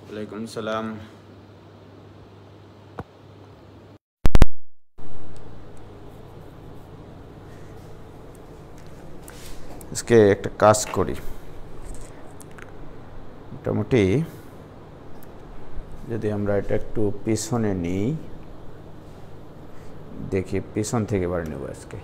वालेकुम सलाम। इसके एक काज करी मोटामुटी यदि আমরা এটা একটু পিছনে নিই দেখি পিছন থেকে বার নেব আজকে।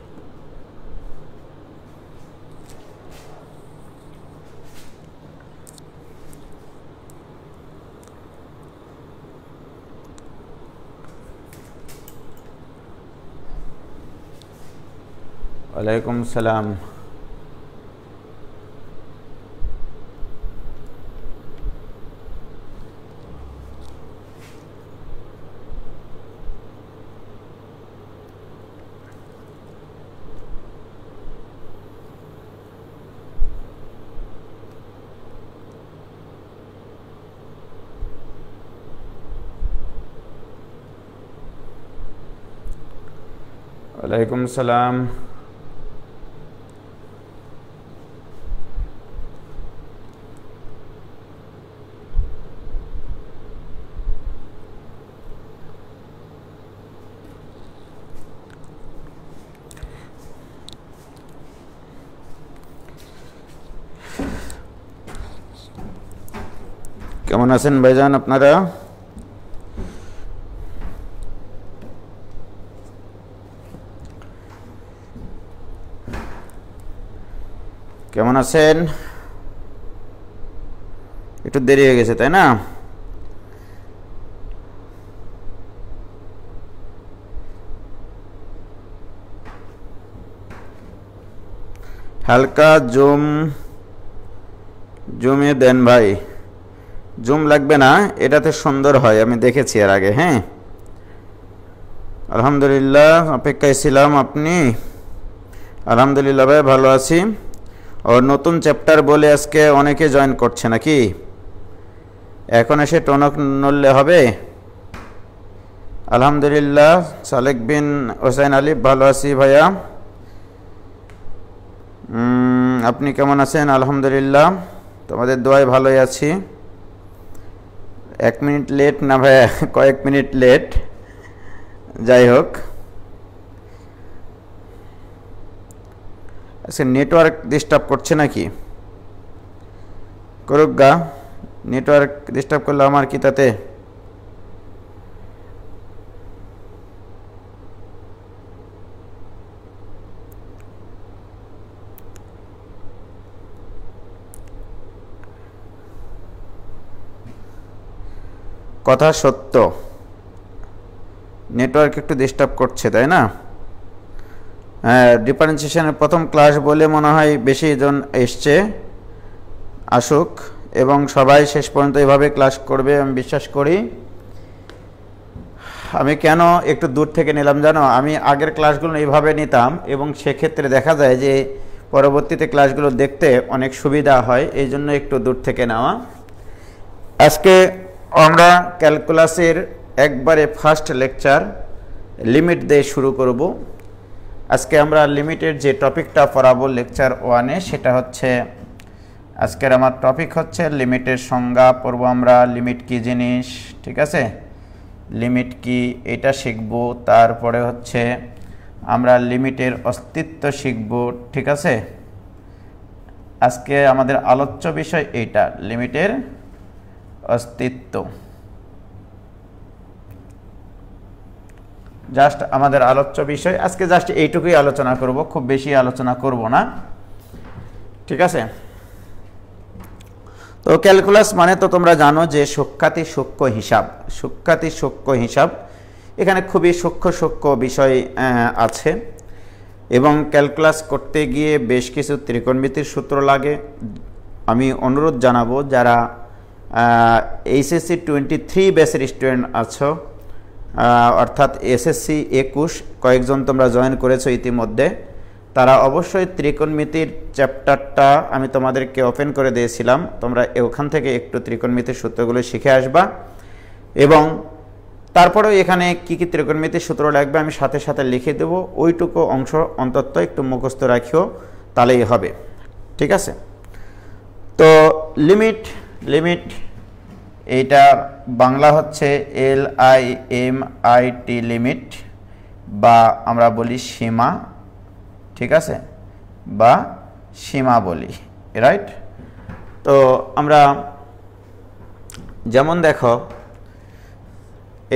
वालेकुम सलाम। वालेकुम सलाम। কেমন আছেন ভাইজান আপনারা? কেমন আছেন? একটু দেরি হয়ে গেছে তাই না? হালকা জুমে দেন ভাই। জুম লাগবে না, এটাতে সুন্দর হয়, আমি দেখেছি এর আগে। হ্যাঁ আলহামদুলিল্লাহ, অপেক্ষায় ছিলাম। আপনি? আলহামদুলিল্লাহ ভাই, ভালো আছি। और নতুন চ্যাপ্টার বলে আজকে অনেকে জয়েন করছে নাকি? এখন এসে টনক নড়লে হবে? আলহামদুলিল্লাহ। সালেক বিন হোসেন আলী, ভালো আছি ভাইয়া। আপনি কেমন আছেন? আলহামদুলিল্লাহ, তোমাদের দোয়ায় ভালোই আছি। 1 মিনিট লেট না ভাইয়া, কয়েক মিনিট লেট, যাই হোক। আচ্ছা, নেটওয়ার্ক ডিস্টার্ব করছে নাকি? করুক গা, নেটওয়ার্ক ডিস্টার্ব করলে আমার কি তাতে? কথা সত্য, নেটওয়ার্ক একটু ডিস্টার্ব করছে তাই না? হ্যাঁ, ডিফারেন্সিয়েশনের প্রথম ক্লাস বলে মনে হয় বেশি জন এসছে। আসুক এবং সবাই শেষ পর্যন্ত এভাবে ক্লাস করবে আমি বিশ্বাস করি। আমি কেন একটু দূর থেকে নিলাম জানো? আমি আগের ক্লাসগুলো এইভাবে নিতাম এবং সেক্ষেত্রে দেখা যায় যে পরবর্তীতে ক্লাসগুলো দেখতে অনেক সুবিধা হয়, এই জন্য একটু দূর থেকে নেওয়া। আজকে আমরা ক্যালকুলাসের একবারে ফার্স্ট লেকচার লিমিট দিয়ে শুরু করব। আজকে আমরা লিমিটের যে টপিকটা পড়াবো লেকচার 1-এ, সেটা হচ্ছে আজকের আমার টপিক হচ্ছে লিমিটের সংজ্ঞা পড়ব আমরা। লিমিট কি জিনিস, ঠিক আছে, লিমিট কি এটা শিখব। তারপরে হচ্ছে আমরা লিমিটের অস্তিত্ব শিখব, ঠিক আছে। আজকে আমাদের আলোচ্য বিষয় এইটা, লিমিটের অস্তিত্ব। জাস্ট আমাদের আলোচ্য বিষয় আজকে জাস্ট এইটুকুই আলোচনা করব, খুব বেশি আলোচনা করব না, ঠিক আছে। তো ক্যালকুলাস মানে তো তোমরা জানো যে সূক্ষ্মাতি সূক্ষ্ম হিসাব, সূক্ষ্মাতি সূক্ষ্ম হিসাব। এখানে খুবই সূক্ষ্ম বিষয় আছে এবং ক্যালকুলাস করতে গিয়ে বেশ কিছু ত্রিকোণমিতির সূত্র লাগে। আমি অনুরোধ জানাবো যারা এইচএসসি 23 ব্যাচের স্টুডেন্ট আছো, অর্থাৎ এসএসসি 21 কয়েকজন তোমরা জয়েন করেছো ইতিমধ্যে, তারা অবশ্যই ত্রিকোণমিতির চ্যাপ্টারটা আমি তোমাদেরকে ওপেন করে দিয়েছিলাম, তোমরা ওখান থেকে একটু ত্রিকোণমিতির সূত্রগুলো শিখে আসবা এবং তারপরেও এখানে কি কি ত্রিকোণমিতির সূত্র লাগবে আমি সাথে সাথে লিখে দেবো, ওইটুকু অংশ অন্তত একটু মুখস্থ রাখিও, তাহলেই হবে। ঠিক আছে, তো লিমিট এইটা বাংলা হচ্ছে LIMIT লিমিট, বা আমরা বলি সীমা, ঠিক আছে, বা সীমা বলি, রাইট। তো আমরা যেমন দেখো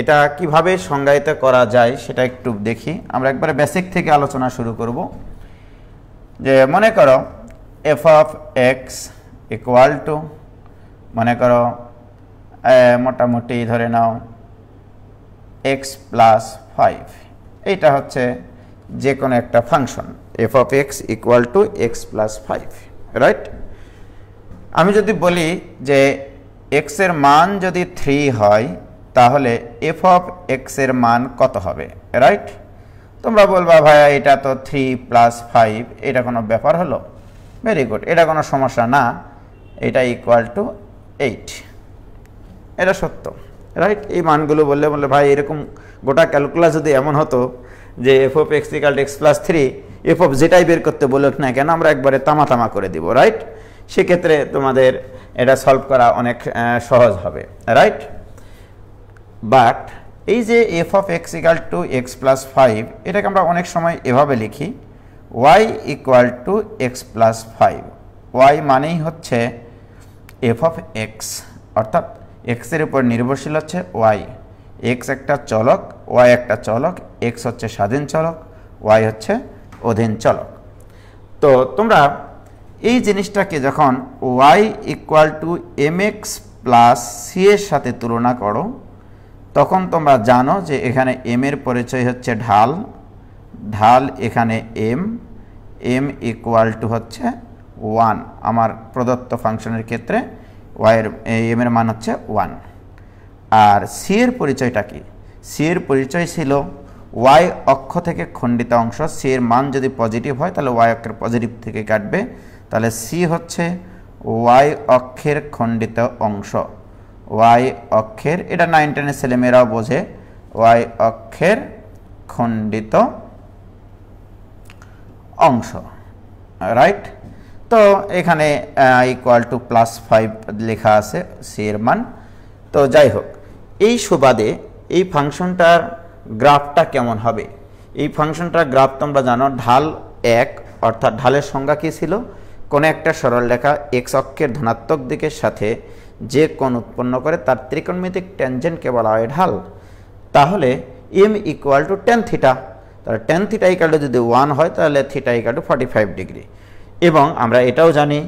এটা কিভাবে সংজ্ঞায়িত করা যায় সেটা একটু দেখি। আমরা একবারে বেসিক থেকে আলোচনা শুরু করব। যে মনে করো f(x) ইকুয়াল টু, মনে করো মোটামুটি ধরে নাও x + 5, এইটা হচ্ছে যে কোনো একটা function f(x) equal to x + 5, right. আমি যদি বলি যে x এর মান যদি 3 হয় তাহলে f(x) এর মান কত হবে, রাইট। তোমরা বলবা ভাইয়া এটা তো 3 + 5, এটা কোনো ব্যাপার হলো? ভেরি গুড, এটা কোনো সমস্যা না, এটা ইকুয়াল টু 8, এটা সত্য, রাইট। এই মানগুলো বললে ভাই এরকম গোটা ক্যালকুলাস যদি এমন হতো যে f(x) = x + 3, f যেটাই বের করতে বলুক না কেন আমরা একবারে তামা করে দিব, রাইট। সেক্ষেত্রে তোমাদের এটা সলভ করা অনেক সহজ হবে, রাইট। বাট এই যে f(x) = x + 5, এটাকে আমরা অনেক সময় এভাবে লিখি y = x + 5, y মানেই হচ্ছে f(x), অর্থাৎ x এর উপর নির্ভরশীল হচ্ছে y, x একটা চলক, y একটা চলক, x হচ্ছে স্বাধীন চলক, y হচ্ছে অধীন চলক। তো তোমরা এই জিনিসটাকে যখন y = mx + c এর সাথে তুলনা করো তখন তোমরা জানো যে এখানে m এর পরিচয় হচ্ছে ঢাল, এখানে m = হচ্ছে 1, আমার প্রদত্ত ফাংশনের ক্ষেত্রে y এর m এর মান হচ্ছে 1। আর c এর পরিচয়টা কি? c এর পরিচয় ছিল y অক্ষ থেকে খণ্ডিত অংশ, c এর মান যদি পজিটিভ হয় তাহলে y অক্ষের পজিটিভ থেকে কাটবে, তাহলে c হচ্ছে y অক্ষের খণ্ডিত অংশ, y অক্ষের, এটা 9 10 ছেলেমেয়েরাও বোঝে, y অক্ষের খণ্ডিত অংশ, রাইট। তো এখানে =+5 লেখা আছে c এর মান। তো যাই হোক, এই সুবাদে এই ফাংশনটার গ্রাফটা কেমন হবে? এই ফাংশনটার গ্রাফ তোমরা জানো ঢাল 1, অর্থাৎ ঢালের সংজ্ঞা কী ছিল? কোনো একটা সরলরেখা x অক্ষের ধনাত্মক দিকের সাথে যে কোণ উৎপন্ন করে তার ত্রিকোণমিতিক ট্যানজেন্টকে বলা হয় ঢাল। তাহলে m = tan θ, তাহলে tan θ যদি 1 হয় তাহলে θ = 45 ডিগ্রি। এবং আমরা এটাও জানি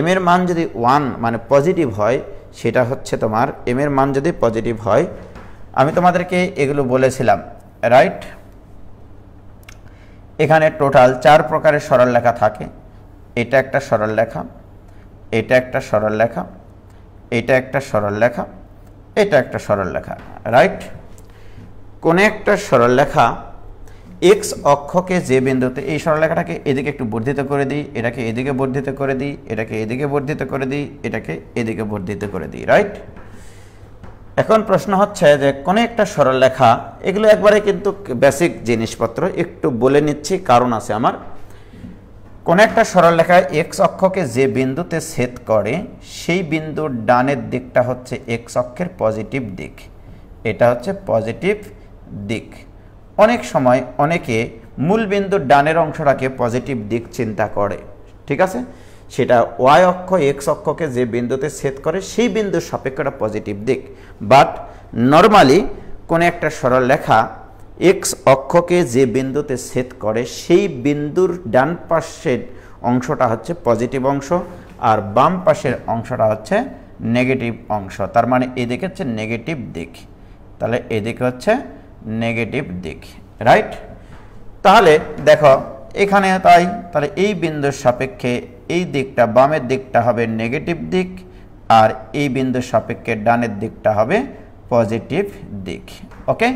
m এর মান যদি 1 মানে পজিটিভ হয়, সেটা হচ্ছে তোমার m এর মান যদি পজিটিভ হয়, আমি তোমাদেরকে এগুলো বলেছিলাম, রাইট। এখানে টোটাল 4 প্রকারের সরলরেখা থাকে। এটা একটা সরলরেখা, এটা একটা সরলরেখা, এটা একটা সরলরেখা, এটা একটা সরলরেখা, রাইট। কোন একটা সরলরেখা x অক্ষকে যে বিন্দুতে, এই সরলরেখাটাকে এদিকে একটু বর্ধিত করে দিই, এটাকে এদিকে বর্ধিত করে দিই, এটাকে এদিকে বর্ধিত করে দিই, এটাকে এদিকে বর্ধিত করে দিই, রাইট। এখন প্রশ্ন হচ্ছে যে কোন একটা সরলরেখা, এগুলো একবারে কিন্তু বেসিক জিনিসপত্র, একটু বলে নিচ্ছি কারণ আছে আমার। কোন একটা সরলরেখা x অক্ষকে যে বিন্দুতে ছেদ করে সেই বিন্দুর ডানের দিকটা হচ্ছে x অক্ষের পজিটিভ দিক, এটা হচ্ছে পজিটিভ দিক। অনেক সময় অনেকে মূল বিন্দুর ডানের অংশটাকে পজিটিভ দিক চিন্তা করে, ঠিক আছে, সেটা y অক্ষ x অক্ষকে যে বিন্দুতে ছেদ করে সেই বিন্দুর সাপেক্ষটা পজিটিভ দিক। বাট নর্মালি কোন একটা সরলরেখা x অক্ষকে যে বিন্দুতে ছেদ করে সেই বিন্দুর ডান পাশের অংশটা হচ্ছে পজিটিভ অংশ আর বাম পাশের অংশটা হচ্ছে নেগেটিভ অংশ, তার মানে এদিকে হচ্ছে নেগেটিভ দিক, তাহলে এদিকে হচ্ছে নেগেটিভ দিক, রাইট। তাহলে দেখো এখানে তাহলে এই বিন্দুর সাপেক্ষে এই দিকটা, বামের দিকটা হবে নেগেটিভ দিক আর এই বিন্দুর সাপেক্ষে ডানের দিকটা হবে পজিটিভ দিক। ওকে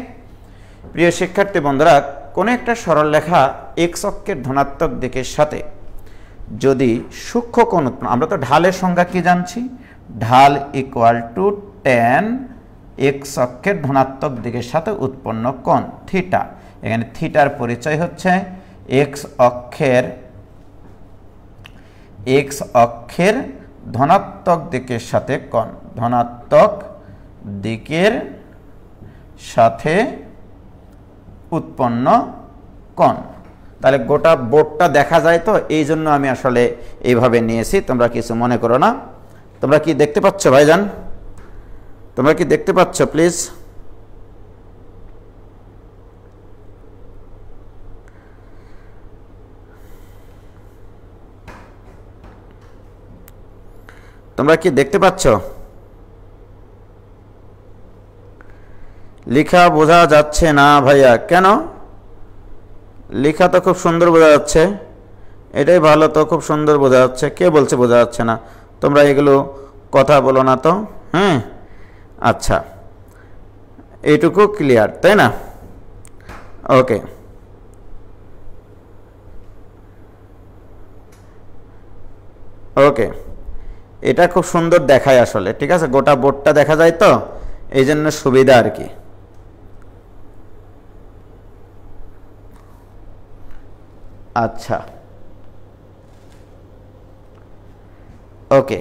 প্রিয় শিক্ষার্থী বন্ধুরা, কোনো একটা সরলরেখা এক্স অক্ষের ধনাত্মক দিকের সাথে যদি সূক্ষ্ম কোণ উৎপন্ন, আমরা তো ঢালের সংজ্ঞা কি জানছি, ঢাল ইকুয়াল টু tan এক্স অক্ষের ধনাত্মক দিকের সাথে উৎপন্ন কোণ থিটা। এখানে থিটার পরিচয় হচ্ছে এক্স অক্ষের ধনাত্মক দিকের সাথে কোণ, ধনাত্মক দিকের সাথে উৎপন্ন কোণ। তাহলে গোটা বোর্ডটা দেখা যায়, তো এই জন্য আমি আসলে এইভাবে নিয়েছি, তোমরা কিছু মনে করো না। তোমরা কি দেখতে পাচ্ছ ভাইজান? তোমরা কি দেখতে পাচ্ছ প্লিজ? তোমরা কি দেখতে পাচ্ছ? লেখা বোঝা যাচ্ছে না ভাইয়া, কেন? লেখা তো খুব সুন্দর বোঝা যাচ্ছে, এটাই ভালো তো, খুব সুন্দর বোঝা যাচ্ছে। কে বলছে বোঝা যাচ্ছে না? তোমরা এগুলো কথা বলো না তো। হ্যাঁ, আচ্ছা, এইটুকু ক্লিয়ার, তাই না? ওকে, ওকে, এটা খুব সুন্দর দেখায় আসলে, ঠিক আছে, গোটা বোর্ডটা দেখা যায় তো, এই জন্য সুবিধা আর কি। আচ্ছা, ওকে,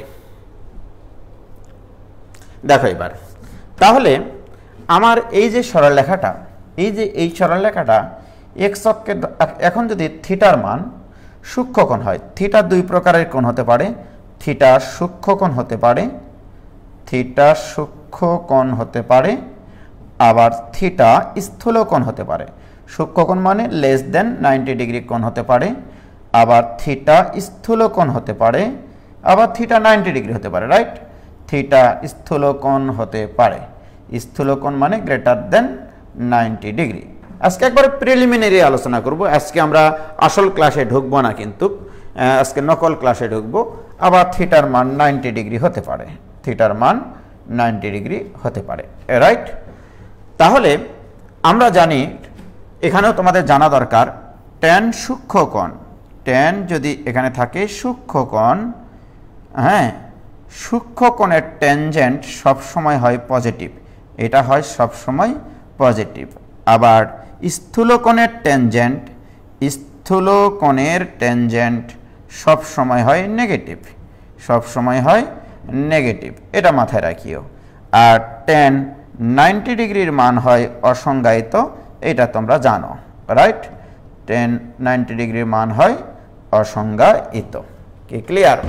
দেখো এবার তাহলে আমার এই যে সরলরেখাটা, এই সরলরেখাটা এক্স অক্ষের, এখন যদি থিটার মান সূক্ষ্মকোণ হয়, থিটা দুই প্রকারের কোণ হতে পারে, থিটা সূক্ষ্মকোণ হতে পারে, থিটা সূক্ষ্মকোণ হতে পারে, আবার থিটা স্থূলকোণ হতে পারে। সূক্ষ্মকোণ মানে লেস দেন 90 ডিগ্রি কোণ হতে পারে, আবার থিটা স্থূলকোণ হতে পারে, আবার থিটা 90 ডিগ্রি হতে পারে, রাইট? থিটা স্থূলকোণ হতে পারে, স্থূলকোণ মানে গ্রেটার দেন 90 ডিগ্রি। আজকে একবার প্রিলিমিনারি আলোচনা করব, আজকে আমরা আসল ক্লাসে ঢুকবো না, কিন্তু আজকে নকল ক্লাসে ঢুকবো। আবার থিটার মান 90 ডিগ্রি হতে পারে, থিটার মান 90 ডিগ্রি হতে পারে, রাইট? তাহলে আমরা জানি, এখানেও তোমাদের জানা দরকার, ট্যান সূক্ষ্মকোণ, ট্যান যদি এখানে থাকে সূক্ষ্মকোণ, হ্যাঁ, সূক্ষ্মকোণের ট্যানজেন্ট সবসময় হয় পজিটিভ, এটা হয় সবসময় পজিটিভ। আবার স্থূলকোণের ট্যানজেন্ট, স্থূলকোণের ট্যানজেন্ট সবসময় হয় নেগেটিভ, সবসময় হয় নেগেটিভ, এটা মাথায় রাখিও। আর ট্যান 90 ডিগ্রির মান হয় অসংজ্ঞায়িত, এটা তোমরা জানো, রাইট? ট্যান 90 ডিগ্রির মান হয় অসংজ্ঞায়িত। কি ক্লিয়ার?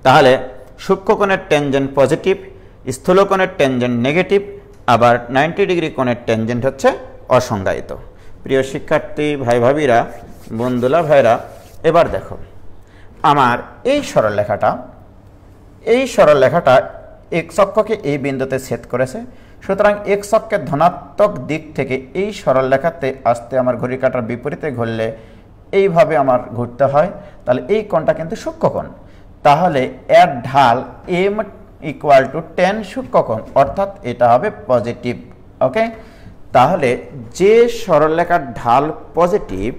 তাহলে সূক্ষ্মকোণের ট্যানজেন্ট পজিটিভ, স্থূলকোণের ট্যানজেন্ট নেগেটিভ, আবার 90 ডিগ্রি কোণের ট্যানজেন্ট হচ্ছে অসংজ্ঞায়িত। প্রিয় শিক্ষার্থী ভাই ভাবিরা, বন্ধুরা ভাইরা, এবার দেখো আমার এই সরলরেখাটা এক্স অক্ষকে এই বিন্দুতে ছেদ করেছে, সুতরাং এক্স অক্ষের ধনাত্মক দিক থেকে এই সরলরেখাতে আসতে আমার ঘড়ি কাঁটার বিপরীতে ঘুরলে এইভাবে আমার ঘুরতে হয়, তাহলে এই কোণটা কিন্তু সূক্ষ্মকোণ। তাহলে এর ঢাল m ইকুয়াল টু tan সূক্ষ্মকোণ, অর্থাৎ এটা হবে পজিটিভ। ওকে, তাহলে যে সরলরেখার ঢাল পজিটিভ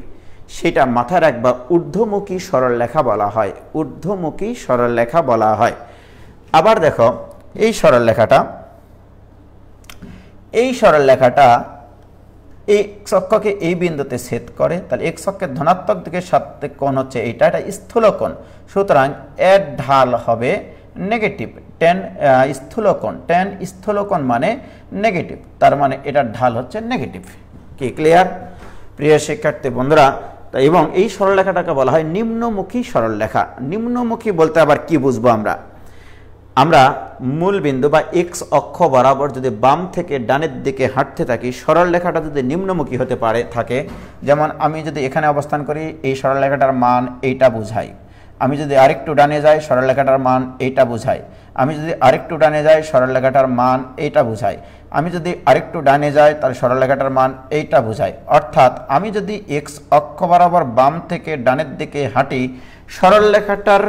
সেটা মাথায় রাখবা ঊর্ধ্বমুখী সরলরেখা বলা হয়, ঊর্ধ্বমুখী সরলরেখা বলা হয়। আবার দেখো এই সরলরেখাটা এক্স অক্ষকে এই বিন্দুতে ছেদ করে, তাহলে এক্স অক্ষের ধনাত্মক দিকের সাথে কোণ হচ্ছে এইটা, এটা স্থূলকোণ, সুতরাং এর ঢাল হবে নেগেটিভ, tan স্থূলকোণ, tan স্থূলকোণ মানে নেগেটিভ, তার মানে এটার ঢাল হচ্ছে নেগেটিভ। কি ক্লিয়ার প্রিয় শিক্ষার্থী বন্ধুরা? এবং এই সরলরেখাটাকে বলা হয় নিম্নমুখী সরলরেখা। নিম্নমুখী বলতে আবার কি বুঝবো আমরা মূল বিন্দু বা এক্স অক্ষ বরাবর যদি বাম থেকে ডানের দিকে হাঁটতে থাকি, সরলরেখাটা যদি নিম্নমুখী হতে পারে থাকে, যেমন আমি যদি এখানে অবস্থান করি, এই সরলরেখাটার মান এইটা বোঝায়, আমি যদি আরেকটু ডানে যাই সরলরেখাটার মান এইটা বোঝায়, আমি যদি আরেকটু ডানে যাই সরলরেখাটার মান এইটা বোঝায়, আমি যদি আরেকটু ডানে যাই তাহলে সরলরেখাটার মান এইটা বোঝায়। অর্থাৎ আমি যদি এক্স অক্ষ বরাবর বাম থেকে ডানের দিকে হাঁটি, সরলরেখাটার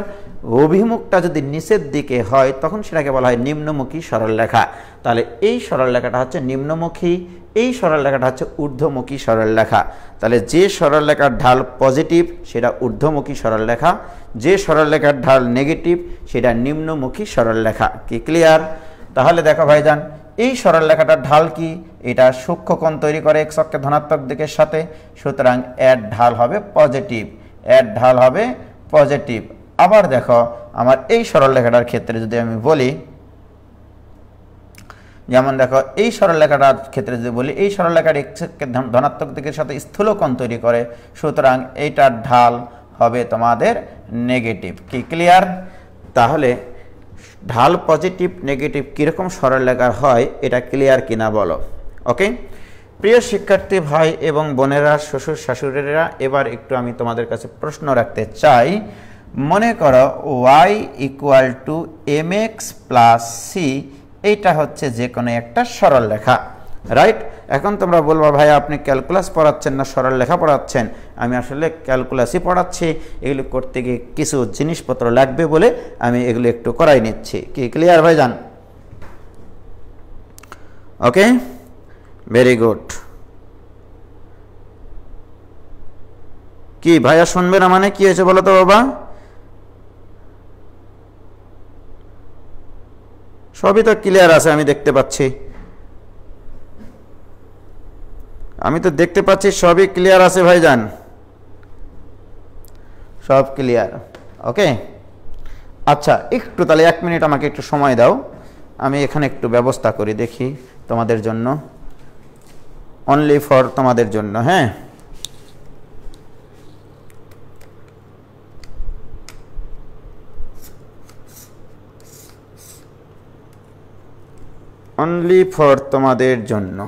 অভিমুখটা যদি নিচের দিকে হয় তখন সেটাকে বলা হয় নিম্নমুখী সরলরেখা। তাহলে এই সরলরেখাটা হচ্ছে নিম্নমুখী, এই সরলরেখাটা হচ্ছে ঊর্ধ্বমুখী সরলরেখা। তাহলে যে সরলরেখার ঢাল পজিটিভ সেটা ঊর্ধ্বমুখী সরলরেখা, যে সরলরেখার ঢাল নেগেটিভ সেটা নিম্নমুখী সরলরেখা। কি ক্লিয়ার? তাহলে দেখো ভাইজান, এই সরলরেখাটার ঢাল কি? এটা সূক্ষ্মকোণ তৈরি করে এক্স অক্ষের ধনাত্মক দিকের সাথে, সুতরাং এর ঢাল হবে পজিটিভ, এর ঢাল হবে পজিটিভ। আবার দেখো আমার এই সরলরেখাটার ক্ষেত্রে যদি আমি বলি, যেমন দেখো এই সরলরেখাটার ক্ষেত্রে যদি বলি, এই সরলরেখার এক্স অক্ষের ধনাত্মক দিকের সাথে স্থূলকোণ তৈরি করে, সুতরাং এইটার ঢাল হবে তোমাদের নেগেটিভ। কি ক্লিয়ার? তাহলে ঢাল পজিটিভ নেগেটিভ কীরকম সরলরেখার হয় এটা ক্লিয়ার কিনা বলো। ওকে প্রিয় শিক্ষার্থী ভাই এবং বোনেরা, শ্বশুর শাশুড়িরা, এবার একটু আমি তোমাদের কাছে প্রশ্ন রাখতে চাই। মনে করো y = mx + c, এইটা হচ্ছে যে কোনো একটা সরলরেখা, রাইট? এখন তোমরা বলবা ভাই আপনি ক্যালকুলাস পড়াচ্ছেন না সরলরেখা পড়াচ্ছেন? আমি আসলে ক্যালকুলাসই পড়াচ্ছি, এগুলো করতে গিয়ে কিছু জিনিসপত্র লাগবে বলে আমি এগুলো একটু করাই নিচ্ছি। কি ক্লিয়ার ভাইজান? ওকে, ভেরি গুড। কি ভাইয়া শুনবে না মানে? কি হয়েছে বলো তো বাবা? সবই তো ক্লিয়ার আছে, আমি দেখতে পাচ্ছি, আমি তো দেখতে পাচ্ছি সবই ক্লিয়ার আছে ভাইজান, সব ক্লিয়ার। ওকে আচ্ছা, একটু তাহলে 1 মিনিট আমাকে একটু সময় দাও, আমি এখানে একটু ব্যবস্থা করি দেখি তোমাদের জন্য, অনলি ফর তোমাদের জন্য। হ্যাঁ, অনলি ফর তোমাদের জন্য।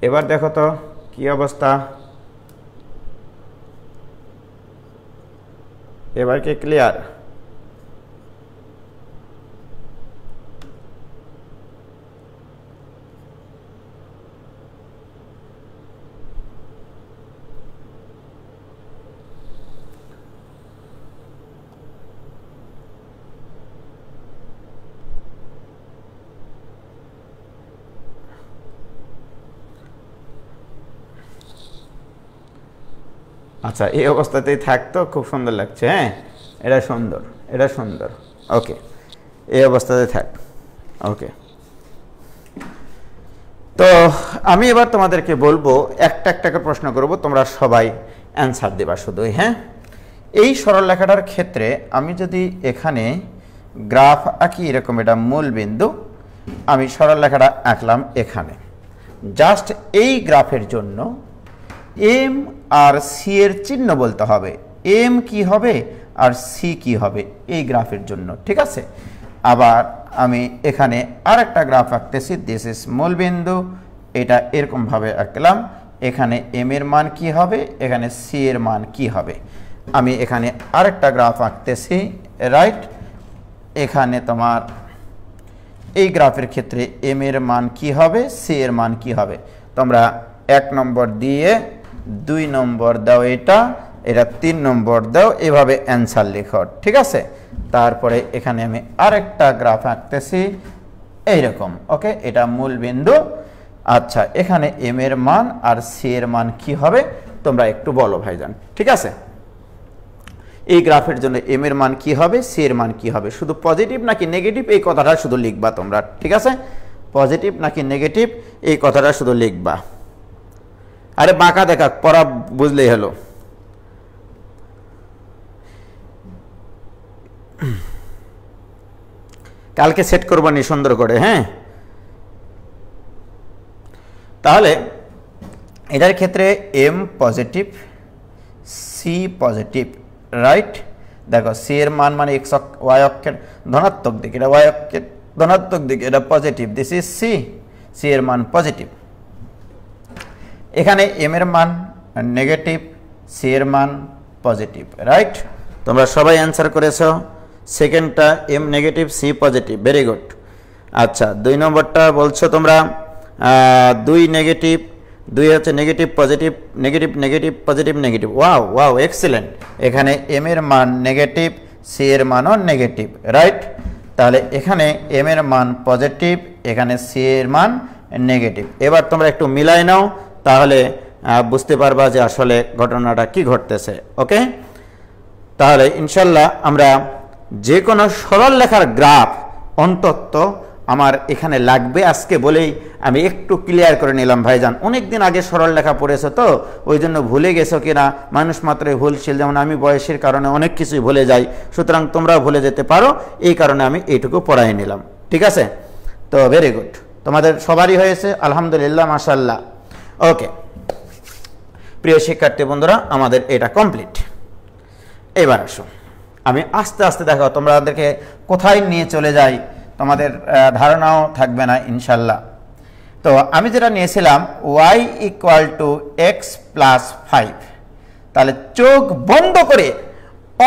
এবার দেখো তো কি অবস্থা, এবার কি ক্লিয়ার? আচ্ছা, এই অবস্থাতেই থাকতো, খুব সুন্দর লাগছে। হ্যাঁ, এটা সুন্দর, এটা সুন্দর। ওকে, এই অবস্থাতে থাক। ওকে, তো আমি এবার তোমাদেরকে বলবো, একটা একটা করে প্রশ্ন করব, তোমরা সবাই অ্যান্সার দেবা শুধুই। হ্যাঁ, এই সরলরেখাটার ক্ষেত্রে আমি যদি এখানে গ্রাফ আঁকি, এরকম এটা মূল বিন্দু, আমি সরলরেখাটা আঁকলাম এখানে। জাস্ট এই গ্রাফের জন্য এম আর সি এর চিহ্ন বলতে হবে, এম কি হবে আর সি কি হবে এই গ্রাফের জন্য, ঠিক আছে? আবার আমি এখানে আরেকটা গ্রাফ আঁকতেছি, দিস ইজ মূল বিন্দু, এটা এরকমভাবে আঁকলাম। এখানে এম এর মান কি হবে, এখানে সি এর মান কি হবে। আমি এখানে আরেকটা গ্রাফ আঁকতেছি, রাইট? এখানে তোমার এই গ্রাফের ক্ষেত্রে এম এর মান কি হবে, সি এর মান কি হবে। তোমরা 1 নম্বর দিয়ে 2 নম্বর দাও, এটা 3 নম্বর দাও, এভাবে অ্যান্সার লেখো, ঠিক আছে? তারপরে এখানে আমি আরেকটা গ্রাফ আঁকতেছি এইরকম। ওকে, এটা মূল বিন্দু। আচ্ছা, এখানে এম এর মান আর সি এর মান কি হবে তোমরা একটু বলো ভাইজান, ঠিক আছে? এই গ্রাফের জন্য এম এর মান কি হবে, সি এর মান কি হবে, শুধু পজিটিভ নাকি নেগেটিভ এই কথাটা শুধু লিখবা তোমরা, ঠিক আছে? পজিটিভ নাকি নেগেটিভ এই কথাটা শুধু লিখবা। আরে বাঁকা দেখা পড়া বুঝলেই হলো। কালকে সেট করবানি সুন্দর করে। হ্যাঁ, তাহলে এটার ক্ষেত্রে M positive, C positive, right? দেখো সি এর মান মানে এক্স ওয়াই অক্ষের ধনাত্মক দিক, এটা ওয়াই অক্ষের ধনাত্মক দিক, এটা positive, this is C, C এর মান পজিটিভ। এখানে এম এর মান নেগেটিভ, সি এর মান পজিটিভ, রাইট? তোমরা সবাই অ্যান্সার করেছো। সেকেন্ডটা M negative C positive, very good. আচ্ছা 2 নম্বরটা বলছো তোমরা 2 নেগেটিভ, 2 হচ্ছে negative positive, negative negative positive negative. Wow wow, excellent. এখানে এম এর মান নেগেটিভ, সি এর মানও নেগেটিভ, রাইট? তাহলে এখানে এম এর মান পজিটিভ, এখানে সি এর মান নেগেটিভ। এবার তোমরা একটু মিলাই নাও, তাহলে বুঝতে পারবা যে আসলে ঘটনাটা কি ঘটতেছে। ওকে, তাহলে ইনশাল্লাহ আমরা যে কোনো সরল লেখার গ্রাফ অন্তত আমার এখানে লাগবে আজকে বলেই আমি একটু ক্লিয়ার করে নিলাম ভাইজান। অনেক দিন আগে সরল লেখা পড়েছো তো ওই জন্য ভুলে গেছো কিনা, মানুষ মাত্রই ভুলশীল, যেমন আমি বয়সের কারণে অনেক কিছুই ভুলে যাই, সুতরাং তোমরাও ভুলে যেতে পারো, এই কারণে আমি এইটুকু পড়াই নিলাম। ঠিক আছে, তো ভেরি গুড, তোমাদের সবারই হয়েছে আলহামদুলিল্লাহ, মাশাআল্লাহ। ওকে প্রিয় শিক্ষার্থী বন্ধুরা, আমাদের এটা কমপ্লিট। এবার আসো, আমি আস্তে আস্তে দেখো তোমাদেরকে কোথায় নিয়ে চলে যাই তোমাদের ধারণাও থাকবে না ইনশাল্লাহ। তো আমি যেটা নিয়েছিলাম y = x + 5, তাহলে চোখ বন্ধ করে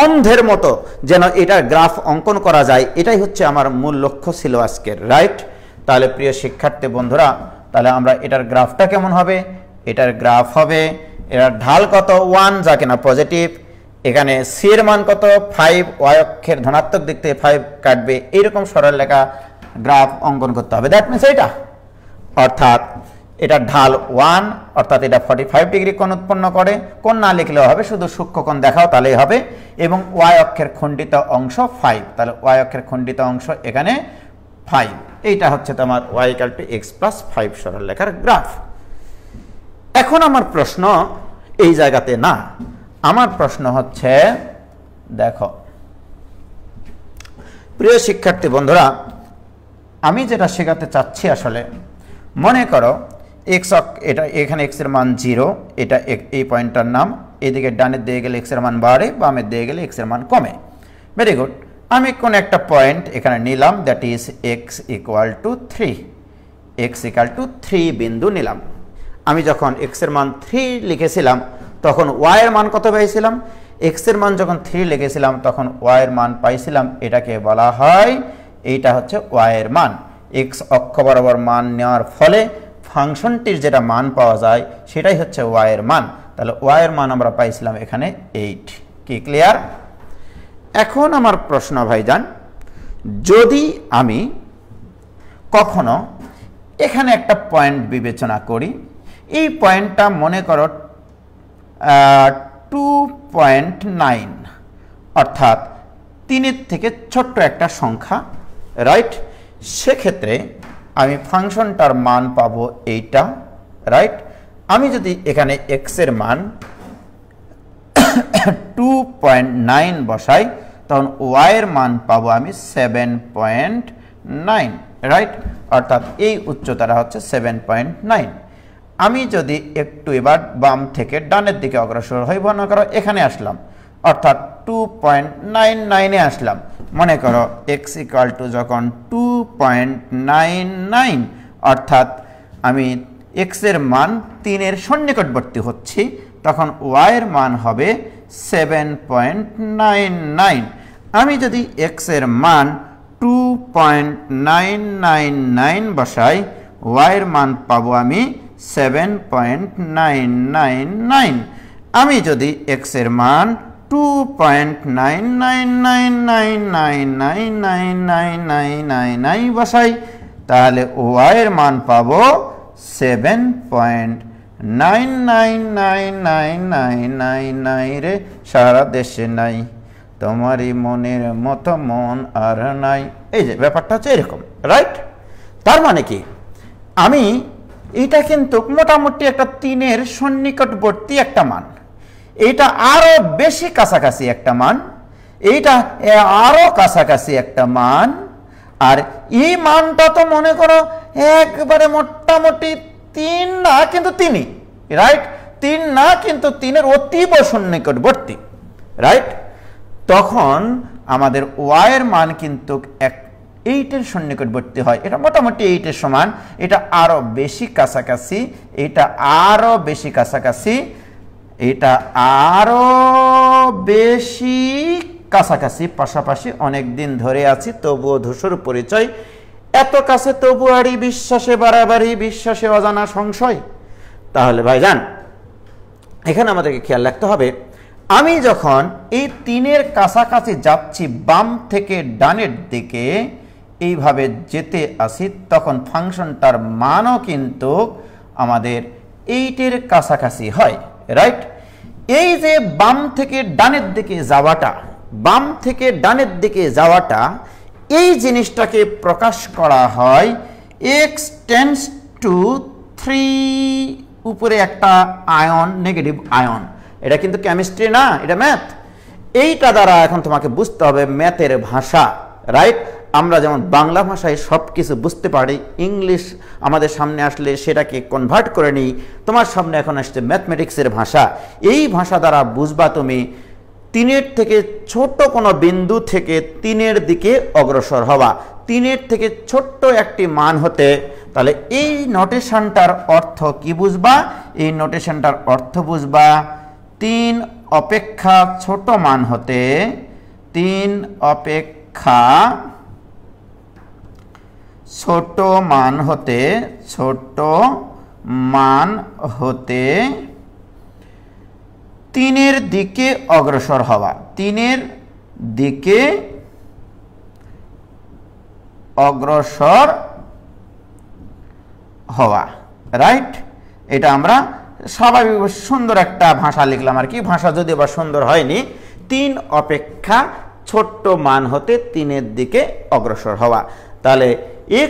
অন্ধের মতো যেন এটার গ্রাফ অঙ্কন করা যায়, এটাই হচ্ছে আমার মূল লক্ষ্য ছিল আজকের, রাইট? তাহলে প্রিয় শিক্ষার্থী বন্ধুরা, তাহলে আমরা এটার গ্রাফটা কেমন হবে? এটার গ্রাফ হবে, এটার ঢাল কত 1, যা কিনা পজিটিভ, এখানে সি এর মান কত 5, ওয়াই অক্ষের ধনাত্মক দিক থেকে 5 কাটবে, এইরকম সরল লেখা গ্রাফ অঙ্কন করতে হবে। দ্যাট মিনস এটা, অর্থাৎ এটা ঢাল 1, অর্থাৎ এটা 45 ডিগ্রি কোণ উৎপন্ন করে। কোণ না লিখলেও হবে, শুধু সূক্ষ্মকোণ দেখাও তাহলেই হবে। এবং ওয়াই অক্ষের খণ্ডিত অংশ 5, তাহলে ওয়াই অক্ষের খণ্ডিত অংশ এখানে 5। এইটা হচ্ছে তোমার y = x + 5 সরল লেখার গ্রাফ। এখন আমার প্রশ্ন এই জায়গাতে না, আমার প্রশ্ন হচ্ছে, দেখো প্রিয় শিক্ষার্থী বন্ধুরা, আমি যেটা শেখাতে চাচ্ছি আসলে, মনে করো x, এটা এখানে x এর মান 0, এটা এই পয়েন্টটার নাম, এদিকে ডানের দিকে গেলে x এর মান বাড়ে, বামের দিকে গেলে x এর মান কমে। ভেরি গুড, আমি কোন একটা পয়েন্ট এখানে নিলাম, দ্যাট ইজ x = 3, x = 3 বিন্দু নিলাম। আমি যখন x এর মান 3 লিখেছিলাম তখন y এর মান কত পেয়েছিলাম? x এর মান যখন 3 লিখেছিলাম তখন y এর মান পাইছিলাম, এটাকে বলা হয়, এইটা হচ্ছে y এর মান। x অক্ষ বরাবর মান নেওয়ার ফলে ফাংশনটির যেটা মান পাওয়া যায় সেটাই হচ্ছে y এর মান। তাহলে y এর মান আমরা পাইছিলাম এখানে 8। কি ক্লিয়ার? এখন আমার প্রশ্ন ভাইজান, যদি আমি কখনো এখানে একটা পয়েন্ট বিবেচনা করি, এই পয়েন্টটা মনে করো 2.9, অর্থাৎ 3-এর থেকে ছোট্ট একটা সংখ্যা, রাইট? সেক্ষেত্রে আমি ফাংশনটার মান পাবো এইটা, রাইট? আমি যদি এখানে x এর মান 2.9 বসাই তখন y এর মান পাবো আমি 7.9, রাইট? অর্থাৎ এই উচ্চতাটা হচ্ছে 7.9। আমি যদি একটু এবার বাম থেকে ডানের দিকে অগ্রসর হই, মনে করো এখানে আসলাম, অর্থাৎ 2.99 এ আসলাম। মনে করো x = যখন 2.99, অর্থাৎ আমি x এর মান 3 এর সন্নিকটবর্তী হচ্ছি, তখন y এর মান হবে 7.99। আমি যদি x এর মান 2.999 বসাই, y এর মান পাবো আমি 7.999। আমি যদি x এর মান 2.999999999 বসাই, তাহলে y এর মান পাবো 7.9999999 রে সারা দেশে নাই তোমারই মনের মতো মন আর নাই। এই যে ব্যাপারটা হচ্ছে এরকম, রাইট? তার মানে কি, আমি এটা কিন্তু মোটামুটি একটা 3 এর সন্নিকটবর্তী একটা মান, এইটা আরো বেশি কাছাকাছি একটা মান, এইটা আরো কাছাকাছি একটা মান, আর এই মানটা তো মনে করো একবারে মোটামুটি 3 না কিন্তু 3ই, রাইট? 3 না কিন্তু 3 এর অতীব সন্নিকটবর্তী, রাইট? তখন আমাদের y এর মান কিন্তু 8 এর সন্নিকটবর্তী হয়। এটা মোটামুটি 8 এর সমান, এটা আরো বেশি কাছাকাছি, এটা আরো বেশি কাছাকাছি, এটা আরো বেশি কাছাকাছি, পাশাপাশি অনেক দিন ধরে আছি তবুও ধূসর পরিচয়, এত কাছে তবু আরই বিশ্বাসে বাড়াবাড়ি, বিশ্বাসে অজানা সংশয়। তাহলে ভাইজান এখানে আমাদেরকে খেয়াল রাখতে হবে, আমি যখন এই 3-এর কাছাকাছি যাচ্ছি বাম থেকে ডানের দিকে এইভাবে যেতে আসি, তখন ফাংশনটার মানও কিন্তু আমাদের 8-এর কাছাকাছি হয়, রাইট? এই যে বাম থেকে ডানের দিকে যাওয়াটা, বাম থেকে ডানের দিকে যাওয়াটা, এই জিনিসটাকে প্রকাশ করা হয় x টেন্ডস টু 3, উপরে একটা আয়ন, নেগেটিভ আয়ন। এটা কিন্তু কেমিস্ট্রি না, এটা ম্যাথ। এইটা দ্বারা এখন তোমাকে বুঝতে হবে ম্যাথের ভাষা, রাইট? আমরা যেমন বাংলা ভাষায় সব কিছু বুঝতে পারি, ইংলিশ আমাদের সামনে আসলে সেটাকে কনভার্ট করে নিই। তোমার সামনে এখন আসছে ম্যাথমেটিক্সের ভাষা। এই ভাষা দ্বারা বুঝবা তুমি 3-এর থেকে ছোট কোনো বিন্দু থেকে 3-এর দিকে অগ্রসর হওয়া, 3-এর থেকে ছোট্ট একটি মান হতে। তাহলে এই নোটেশনটার অর্থ কি বুঝবা? এই নোটেশনটার অর্থ বুঝবা 3 অপেক্ষা ছোট মান হতে, 3 অপেক্ষা ছোট মান হতে, ছোট মান হতে 3-এর দিকে অগ্রসর হওয়া, 3-এর দিকে অগ্রসর হওয়া, রাইট? এটা আমরা স্বাভাবিক সুন্দর একটা ভাষা লিখলাম আর কি, ভাষা যদি বা সুন্দর হয়নি। 3 অপেক্ষা ছোট্ট মান হতে 3-এর দিকে অগ্রসর হওয়া। তাহলে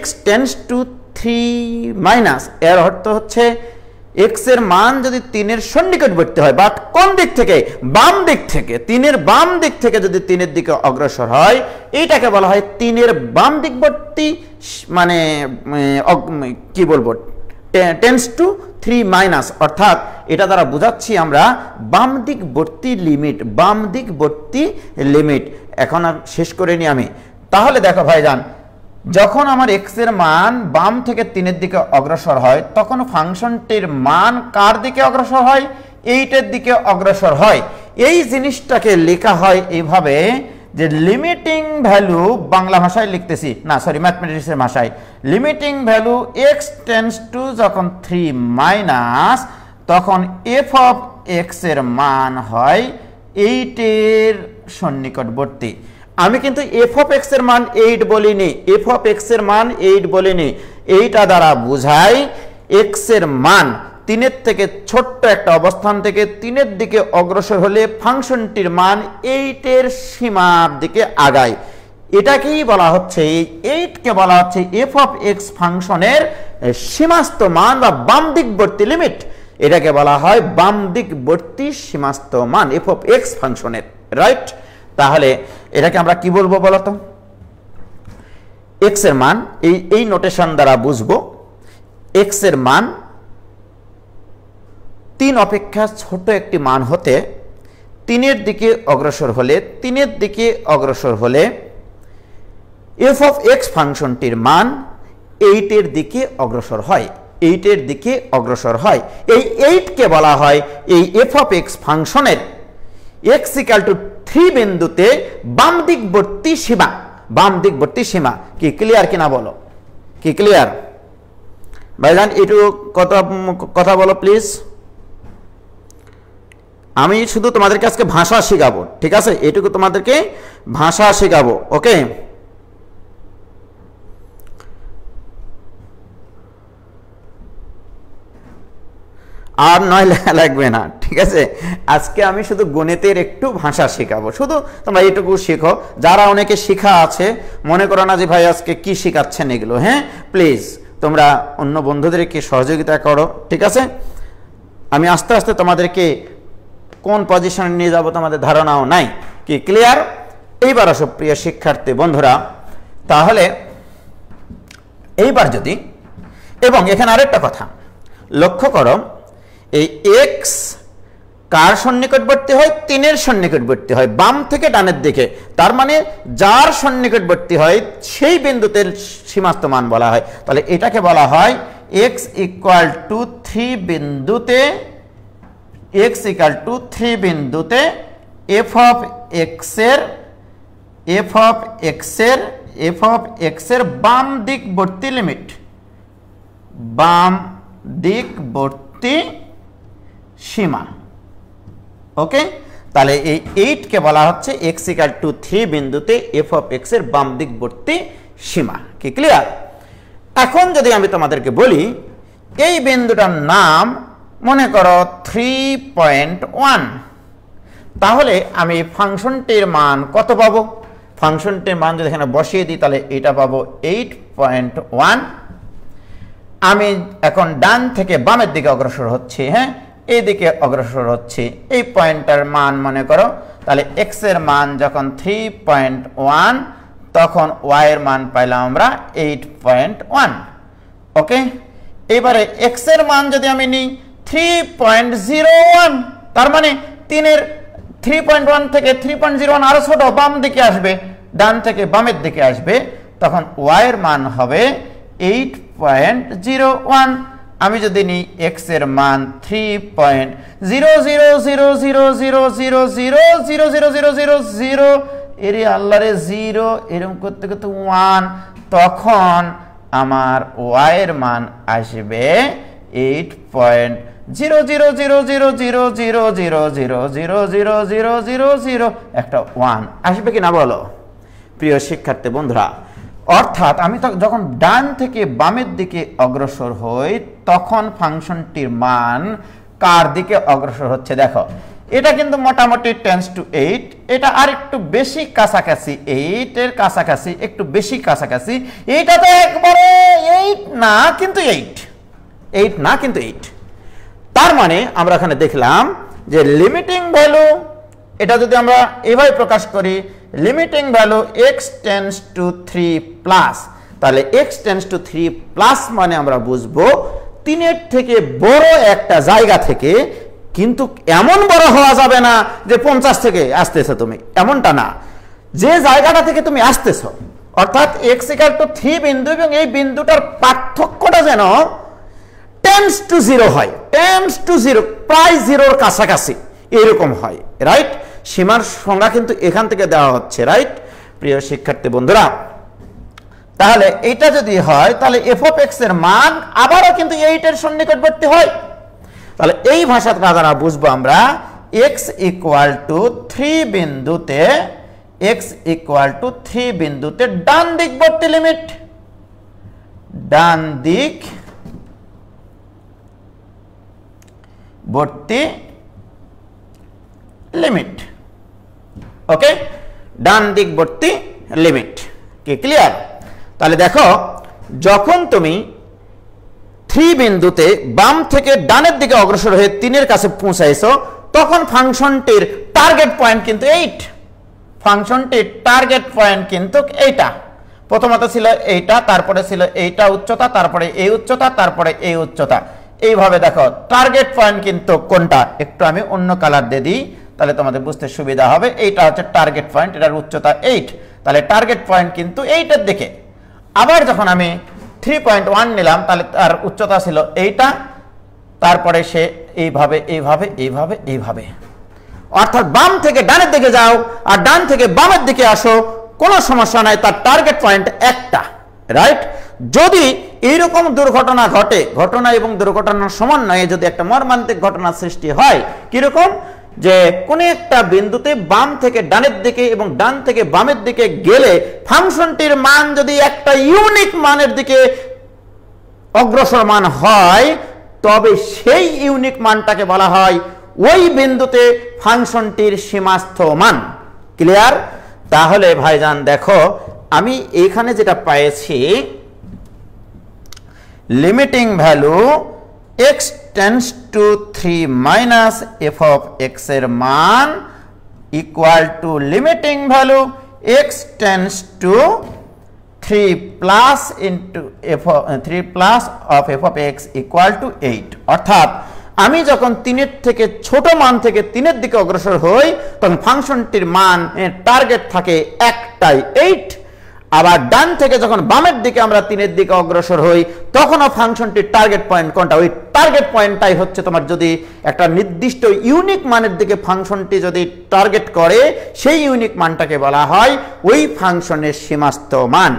x টেন্ডস টু 3 মাইনাস, এর অর্থ হচ্ছে x এর মান যদি 3-এর সন্নিকটবর্তী হয়, বাট কোন দিক থেকে? বাম দিক থেকে। 3-এর বাম দিক থেকে যদি 3-এর দিকে অগ্রসর হয়, এইটাকে বলা হয় 3-এর বাম দিকবর্তী, মানে কি বলবো, টেন্ডস টু 3 মাইনাস, অর্থাৎ এটা দ্বারা বোঝাচ্ছি আমরা বাম দিকবর্তী লিমিট, বাম দিকবর্তী লিমিট। এখন আর শেষ করে নি আমি। তাহলে দেখো ভাইজান, যখন আমার x এর মান বাম থেকে 3-এর দিকে অগ্রসর হয়, তখন ফাংশনটির মান কার দিকে অগ্রসর হয়? 8-এর দিকে অগ্রসর হয়। এই জিনিসটাকে লেখা হয় এইভাবে যে লিমিটিং ভ্যালু, বাংলা ভাষায় লিখতেছি না, সরি ম্যাথমেটিক্সের ভাষায়, limiting value x tends two যখন 3 মাইনাস, তখন f অফ x এর মান হয় 8-এর সন্নিকটবর্তী। আমি কিন্তু f অফ x এর মান 8 বলিনি, f অফ x এর মান 8 বলিনি। এইটা দ্বারা বোঝায় x এর মান 3-এর থেকে ছোট্ট একটা অবস্থান থেকে 3-এর দিকে অগ্রসর হলে ফাংশনটির মান 8-এর সীমার দিকে আগায়। এটাকেই বলা হচ্ছে, এই 8-কে বলা হচ্ছে f অফ x ফাংশনের সীমাস্থ মান বা বাম দিকবর্তী লিমিট। এটাকে বলা হয় বাম দিকবর্তী সীমাস্থ মান f অফ x ফাংশনের, রাইট? তাহলে এটাকে আমরা কি বলবো বলতো? x এর মান, এই নোটেশন দ্বারা বুঝবো x এর মান 3 অপেক্ষা ছোট একটি মান হতে 3-এর দিকে অগ্রসর হলে, 3-এর দিকে অগ্রসর হলে f অফ x ফাংশনটির মান 8-এর দিকে অগ্রসর হয়, 8-এর দিকে অগ্রসর হয়। এই 8-কে বলা হয় এই f অফ x ফাংশনের x ইকুয়াল টু 3 বিন্দুতে বাম দিকবর্তী সীমা, বাম দিকবর্তী সীমা। কি ক্লিয়ার কিনা বলো? কি ক্লিয়ার ভাইজান? একটু কথা বলো প্লিজ। আমি শুধু তোমাদেরকে আজকে ভাষা শেখাবো, ঠিক আছে? এটুকু তোমাদেরকে ভাষা শেখাবো, ওকে? আর নয় লাগবে না, ঠিক আছে? আজকে আমি শুধু গণিতের একটু ভাষা শেখাবো, শুধু তোমরা এটুকু শেখো। যারা অনেকে শেখা আছে, মনে করো না যে ভাই আজকে কি শেখাচ্ছেন এগুলো, হ্যাঁ প্লিজ তোমরা অন্য বন্ধুদেরকে সহযোগিতা করো, ঠিক আছে? আমি আস্তে আস্তে তোমাদেরকে কোন পজিশনে নিয়ে যাব তোমাদের ধারণাও নাই। কি ক্লিয়ার? এইবার আসো প্রিয় শিক্ষার্থী বন্ধুরা, তাহলে এইবার যদি, এবং এখানে আরেকটা কথা লক্ষ্য করো, এই x কার সন্নিকটবর্তী হয়? 3-এর সন্নিকটবর্তী হয়, বাম থেকে ডানের দিকে। তার মানে যার সন্নিকটবর্তী হয় সেই বিন্দুতে সীমাস্থ মান বলা হয়। তাহলে এটাকে বলা হয় x ইকুয়াল টু 3 বিন্দুতে x ইকাল টু 3 বিন্দুতে f অফ x এর বাম দিকবর্তী লিমিট, বাম দিকবর্তী সীমা। ওকে, তাহলে এই 8 কে বলা হচ্ছে x ইকাল টু 3 বিন্দুতে f অফ x এর বাম দিকবর্তী সীমা। কি ক্লিয়ার? এখন যদি আমি তোমাদেরকে বলি এই বিন্দুটার নাম মনে করো 3.1, তাহলে আমি ফাংশনটির মান কত পাবো? ফাংশনটির মান যদি এখানে বসিয়ে দিই তাহলে এটা পাবো 8.1। আমি এখন ডান থেকে বামের দিকে অগ্রসর হচ্ছি, হ্যাঁ এই দিকে অগ্রসর হচ্ছি, এই পয়েন্টটার মান মনে করো, তাহলে x এর মান যখন 3.1 তখন y এর মান পাইলাম আমরা 8.1। ওকে, এবারে x এর মান যদি আমি নিই 3.01, তার মানে 3.1 থেকে 3.01 আরো ছোট, বাম দিকে আসবে, ডান থেকে বামের দিকে আসবে, তখন y এর মান হবে 8.01। আমি যদি নিই x এর মান 3.000000000000 এরে আল্লাহরে 0 এরকম করতে করতে 1, তখন আমার y এর মান আসবে 8.00000000000000 একটা 1 আসবে কিনা বলো প্রিয় শিক্ষার্থী বন্ধুরা। অর্থাৎ আমি যখন ডান থেকে বামের দিকে অগ্রসর হই তখন ফাংশনটির মান কার দিকে অগ্রসর হচ্ছে দেখো, এটা কিন্তু মোটামুটি 10⁸, এটা আর একটু বেশি কাছাকাছি, 8 এর কাছাকাছি, একটু বেশি কাছাকাছি, এটা তো একবারে 8 না কিন্তু 8 না কিন্তু 8। তার মানে আমরা এখানে দেখলাম যে লিমিটিং ভ্যালু, এটা যদি আমরা এভাবে প্রকাশ করি, limiting value x tends two 3 plus, তাহলে x টেন্ডস টু 3 প্লাস মানে আমরা বুঝবো 3 এর থেকে বড় একটা জায়গা থেকে, কিন্তু এমন বড় হওয়া যাবে না যে 50 থেকে আসতেছো তুমি, এমনটা না, যে জায়গাটা থেকে তুমি আসতেছো, অর্থাৎ x ইকুয়াল টু 3 বিন্দু এবং এই বিন্দুটার পার্থক্যটা যেন টেন্ডস টু 0 হয়, টেন্ডস টু 0 প্রায় 0-র কাছাকাছি এরকম হয়, রাইট? সীমার সংজ্ঞা কিন্তু এখান থেকে দেওয়া হচ্ছে, রাইট প্রিয় শিক্ষার্থী বন্ধুরা। তাহলে এটা যদি হয় তাহলে f অফ x এর মান আবারও কিন্তু 8 এর সন্নিকটবর্তী হয়। তাহলে এই ভাষাটা দ্বারা বুঝবো আমরা x ইকুয়াল টু 3 বিন্দুতে, x ইকুয়াল টু 3 বিন্দুতে ডান দিকবর্তী লিমিট, ডান দিক বর্তী লিমিট। ওকে, ডান দিকবর্তী লিমিট। কি ক্লিয়ার? তাহলে দেখো যখন তুমি 3 বিন্দুতে বাম থেকে ডানের দিকে অগ্রসর হয়ে 3 এর কাছে পৌঁছাইছো তখন ফাংশনটির টার্গেট পয়েন্ট কিন্তু 8, ফাংশনটির টার্গেট পয়েন্ট কিন্তু এইটা, প্রথমত ছিল এইটা, তারপরে ছিল এইটা উচ্চতা, তারপরে এই উচ্চতা, তারপরে এই উচ্চতা, এইভাবে দেখো টার্গেট পয়েন্ট কিন্তু কোনটা, একটু আমি অন্য কালার দিয়ে দিই তাহলে তোমাদের বুঝতে সুবিধা হবে। এইটা হচ্ছে টার্গেট পয়েন্ট, এটার উচ্চতা 8, তাহলে টার্গেট পয়েন্ট কিন্তু 8 এর দিকে। আবার যখন আমি 3.1 নিলাম তাহলে তার উচ্চতা ছিল এইটা, তারপরে সে এইভাবে এইভাবে এইভাবে এইভাবে, অর্থাৎ বাম থেকে ডানের দিকে যাও আর ডান থেকে বামের দিকে আসো, কোনো সমস্যা নাই, তার টার্গেট পয়েন্ট একটা, রাইট? যদি এইরকম দুর্ঘটনা ঘটে, ঘটনা এবং দুর্ঘটনার সমন্বয়ে যদি একটা মর্মান্তিক ঘটনার সৃষ্টি হয়, কিরকম যে কোন একটা বিন্দুতে বাম থেকে ডানের দিকে এবং ডান থেকে বামের দিকে গেলে ফাংশনটির মান যদি একটা ইউনিক মানের দিকে অগ্রসরমান হয় তবে সেই ইউনিক মানটাকে বলা হয় ওই বিন্দুতে ফাংশনটির সীমাস্থ মান। ক্লিয়ার? তাহলে ভাইজান দেখো আমি এখানে যেটা পেয়েছি, limiting value x tends two 3 minus f of x এর মান equal to limiting value x tends two 3 plus into 3 plus of f of x equal two 8। অর্থাৎ আমি যখন 3 এর থেকে ছোট মান থেকে 3 এর দিকে অগ্রসর হই তখন ফাংশনটির মান টার্গেট থাকে একটাই 8, আবার ডান থেকে যখন বামের দিকে আমরা 3 এর দিকে অগ্রসর হই তখনও ফাংশনটির টার্গেট পয়েন্ট কোনটা, ওই টার্গেট পয়েন্টটাই হচ্ছে তোমার যদি একটা নির্দিষ্ট ইউনিক মানের দিকে ফাংশনটি যদি টার্গেট করে সেই ইউনিক মানটাকে বলা হয় ওই ফাংশনের সীমাস্থ মান।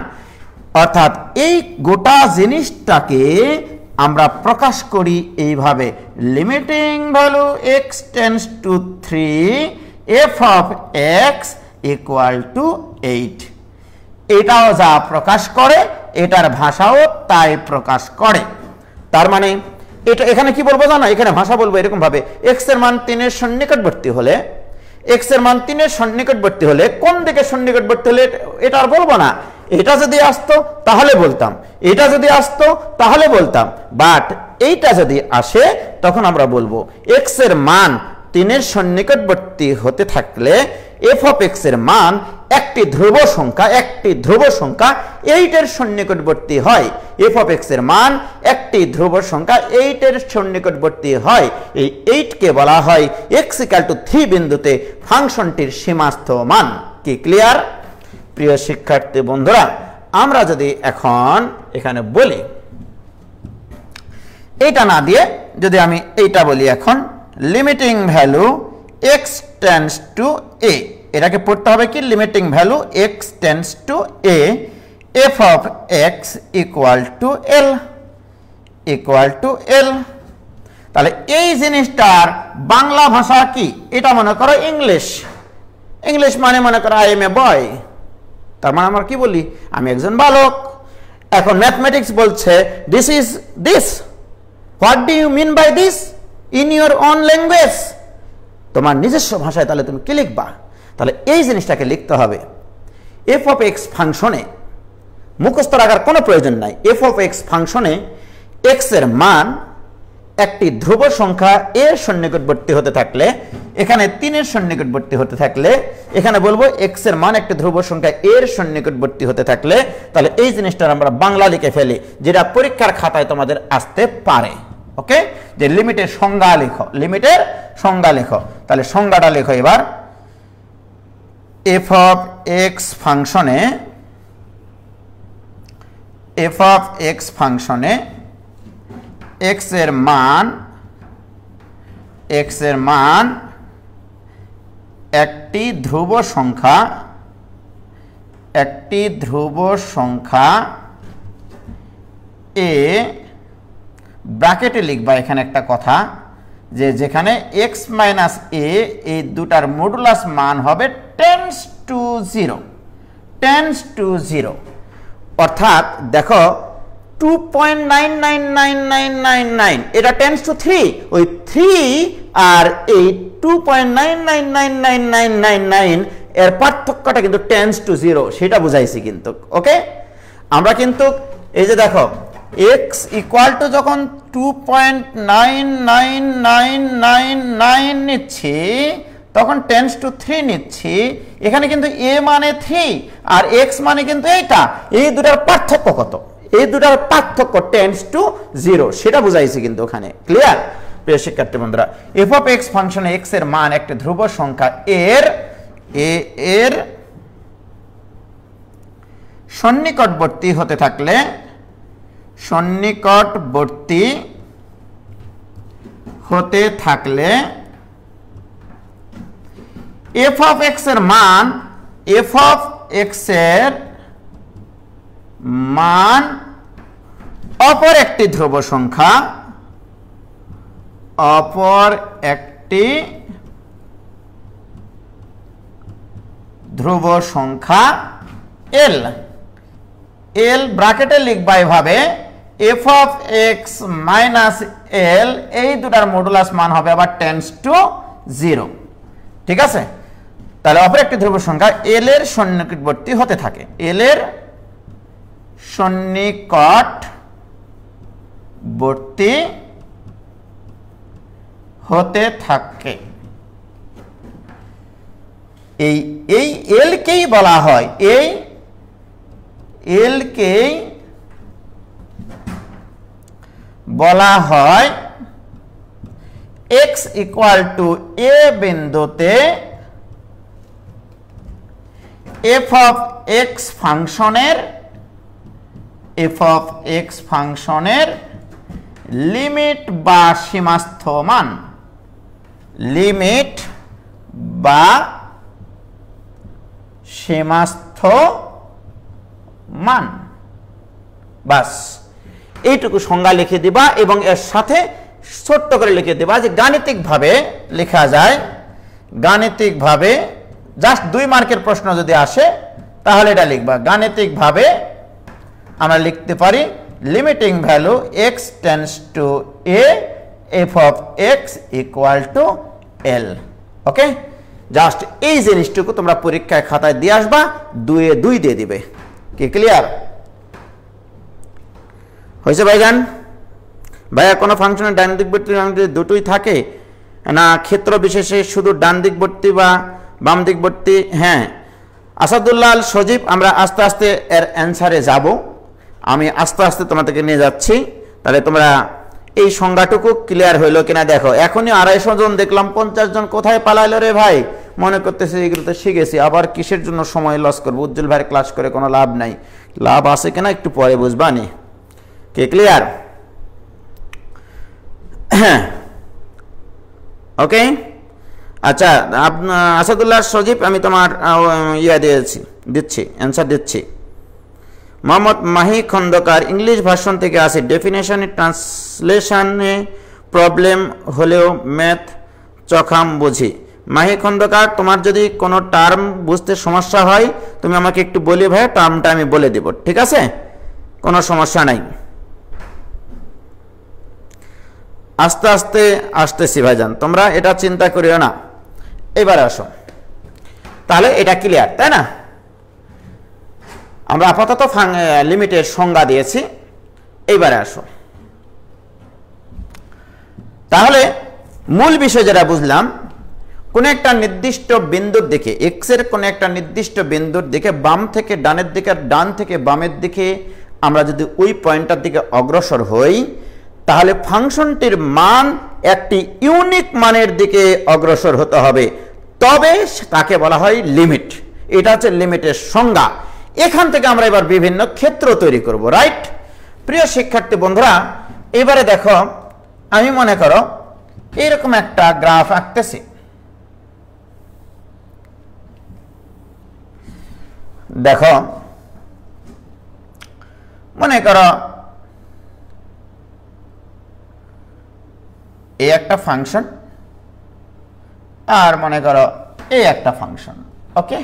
অর্থাৎ এই গোটা জিনিসটাকে আমরা প্রকাশ করি এইভাবে, limiting value x tends two 3 f of x equal two 8। এটাও যা প্রকাশ করে এটার ভাষাও তাই প্রকাশ করে। তার মানে এটা এখানে কি বলবো জানো, এখানে ভাষা বলবো এরকম ভাবে, x এর মান 3 এর সন্নিকটবর্তী হলে, x এর মান 3 এর সন্নিকটবর্তী হলে কোন দিকে সন্নিকটবর্তী হলে এটা আর বলবো না, এটা যদি আসতো তাহলে বলতাম, এটা যদি আসতো তাহলে বলতাম, বাট এইটা যদি আসে তখন আমরা বলবো x এর মান 3 এর সন্নিকটবর্তী হতে থাকলে f অফ x এর মান একটি ধ্রুব সংখ্যা 8 এর সন্নিকটবর্তী হয়। f অফ x এর মান একটি ধ্রুব সংখ্যা 8 এর সন্নিকটবর্তী হয়। এই 8 কে বলা হয় x ইকুয়াল টু 3 বিন্দুতে ফাংশনটির সীমাস্থ মান। কি ক্লিয়ার প্রিয় শিক্ষার্থী বন্ধুরা? আমরা যদি এখন এখানে বলি, এইটা না দিয়ে যদি আমি এইটা বলি, এখন limiting value x tends two a, এটাকে পড়তে হবে কি, limiting value x tends two a f of x equal two l। তাহলে এই জিনিসটার বাংলা ভাষা কি, এটা মনে করো ইংলিশ মানে মনে করো আই এম এ বয়, তার মানে আমরা কি বলি, আমি একজন বালক। এখন ম্যাথমেটিক্স বলছে this is this, what do you mean by this in your own language, তোমার নিজস্ব ভাষায় তাহলে তুমি কি লিখবা, তাহলে এই জিনিসটাকে লিখতে হবে। এফ অফ এক্স ফাংশনে মুখস্থ রাখার কোনো প্রয়োজন নাই। এফ অফ এক্স ফাংশনে এক্স এর মান একটি ধ্রুব সংখ্যা এর সন্নিকটবর্তী হতে থাকলে, এখানে 3 এর সন্নিকটবর্তী হতে থাকলে, এখানে বলবো এক্স এর মান একটি ধ্রুব সংখ্যা এর সন্নিকটবর্তী হতে থাকলে, তাহলে এই জিনিসটা আমরা বাংলা লিখে ফেলি, যেটা পরীক্ষার খাতায় তোমাদের আসতে পারে। ওকে, যে লিমিটের সংজ্ঞা লেখো, লিমিটের সংজ্ঞা লেখো, তাহলে সংজ্ঞাটা লেখো এবার। এফ অফ এক্স ফাংশনে x এর মান একটি ধ্রুব সংখ্যা a, ব্র্যাকেটে লিখবা এখানে একটা কথা, যে যেখানে x মাইনাস a এই দুটার মডুলাস মান হবে টেন্ডস টু 0, অর্থাৎ দেখো 2.999999 এটা টেন্ডস টু 3, ওই 3 আর এই 2.999999 এর পার্থক্যটা কিন্তু টেন্ডস টু 0, সেটা বুঝাইছি কিন্তু। ওকে, আমরা কিন্তু এই যে দেখো x ইকুয়াল টু যখন 2.99999 নিচ্ছি তখন টেন্ডস টু 3 নিচ্ছি, এখানে কিন্তু a মানে 3 আর x মানে কিন্তু এইটা, এই দুটার পার্থক্য কত, এই দুটার পার্থক্য টেন্ডস টু 0, সেটা বুঝাইছি কিন্তু ওখানে। ক্লিয়ার প্রিয় শিক্ষার্থী বন্ধুরা? এফ অফ এক্স ফাংশনে এক্স এর মান একটা ধ্রুব সংখ্যা এর সন্নিকটবর্তী হতে থাকলে, এফ অফ এক্স এর মান অপর একটি ধ্রুব সংখ্যা এল ব্র্যাকেটে লিখবা এভাবে, F of x minus L এই দুটার মডুলাস মান হবে আবার টেন্ডস টু 0। ঠিক আছে, তাহলে অপর একটি ধ্রুব সংখ্যা এল এর সন্নিকটবর্তী হতে থাকে, এল এর সন্নিকটবর্তী হতে থাকে। এই এলকেই বলা হয়, এই এলকেই বলা হয় x ইকুয়াল টু a বিন্দুতে এফ অফ এক্স ফাংশনের লিমিট বা সীমাস্থ মান, লিমিট বা সীমাস্থ মান, বাস এইটুকু সংজ্ঞা লিখে দিবা এবং এর সাথে ছোট্ট করে লিখে দিবা যে গাণিতিকভাবে লেখা যায়, গাণিতিকভাবে জাস্ট 2 মার্কের প্রশ্ন যদি আসে তাহলে এটা লিখবা। গাণিতিকভাবে আমরা লিখতে পারি limiting value x tends two a f of x equal two l। Okay, just এই জিনিসটুকু তোমরা পরীক্ষায় খাতায় দিয়ে আসবা, 2 এ 2 দিয়ে দিবে। কি ক্লিয়ার হয়েছে ভাইজান? ভাইয়া কোনো ফাংশনের ডান দিকবর্তী দুটোই থাকে না, ক্ষেত্র বিশেষে শুধু ডান দিকবর্তী বা বাম দিকবর্তী? হ্যাঁ আসাদুল্লাহ আল সজীব, আমরা আস্তে আস্তে এর অ্যান্সারে যাব, আমি আস্তে আস্তে তোমাদেরকে নিয়ে যাচ্ছি। তাহলে তোমরা এই সংজ্ঞাটুকু ক্লিয়ার হইলো কিনা দেখো। এখনই 250 জন দেখলাম, 50 জন কোথায় পালাইলো রে ভাই? মনে করতেছে এগুলো তো শিখেছি, আবার কিসের জন্য সময় লস করবো? উজ্জ্বল ভাইয়ের ক্লাস করে কোনো লাভ নাই। লাভ আছে কিনা একটু পরে বুঝবানি। কে ক্লিয়ার? হ্যাঁ ওকে, আচ্ছা আসাদুল্লাহ সজীব, আমি তোমার দিচ্ছি অ্যান্সার দিচ্ছি। মোহাম্মদ মাহি খন্দকার, ইংলিশ ভার্সন থেকে আসে, ডেফিনেশনে ট্রান্সলেশনে প্রবলেম হলেও ম্যাথ চখাম বুঝি। মাহি খন্দকার, তোমার যদি কোনো টার্ম বুঝতে সমস্যা হয় তুমি আমাকে একটু বলি ভাই, টার্মটা আমি বলে দেব, ঠিক আছে? কোনো সমস্যা নাই, আস্তে আস্তে আসতেছি ভাইজান, তোমরা এটা চিন্তা করিও না। এবার আসো, তাহলে এটা ক্লিয়ার তাই না? আমরা আপাতত লিমিটের সংজ্ঞা দিয়েছি। এইবারে আসো, তাহলে মূল বিষয় যেটা বুঝলাম, কোন একটা নির্দিষ্ট বিন্দুর দিকে, এক্স এর কোন একটা নির্দিষ্ট বিন্দুর দিকে বাম থেকে ডানের দিকে আর ডান থেকে বামের দিকে আমরা যদি ওই পয়েন্টটার দিকে অগ্রসর হই, তাহলে ফাংশনটির মান একটি ইউনিক মানের দিকে অগ্রসর হতে হবে, তবে তাকে বলা হয় লিমিট। এটা হচ্ছে লিমিটের সংজ্ঞা। এখান থেকে আমরা এবার বিভিন্ন ক্ষেত্র তৈরি করব, রাইট? প্রিয় শিক্ষার্থী বন্ধুরা, এবারে দেখো, আমি মনে করো এরকম একটা গ্রাফ আঁকতেছি। দেখো মনে করো এই একটা ফাংশন, আর মনে করো এই একটা ফাংশন। ওকে,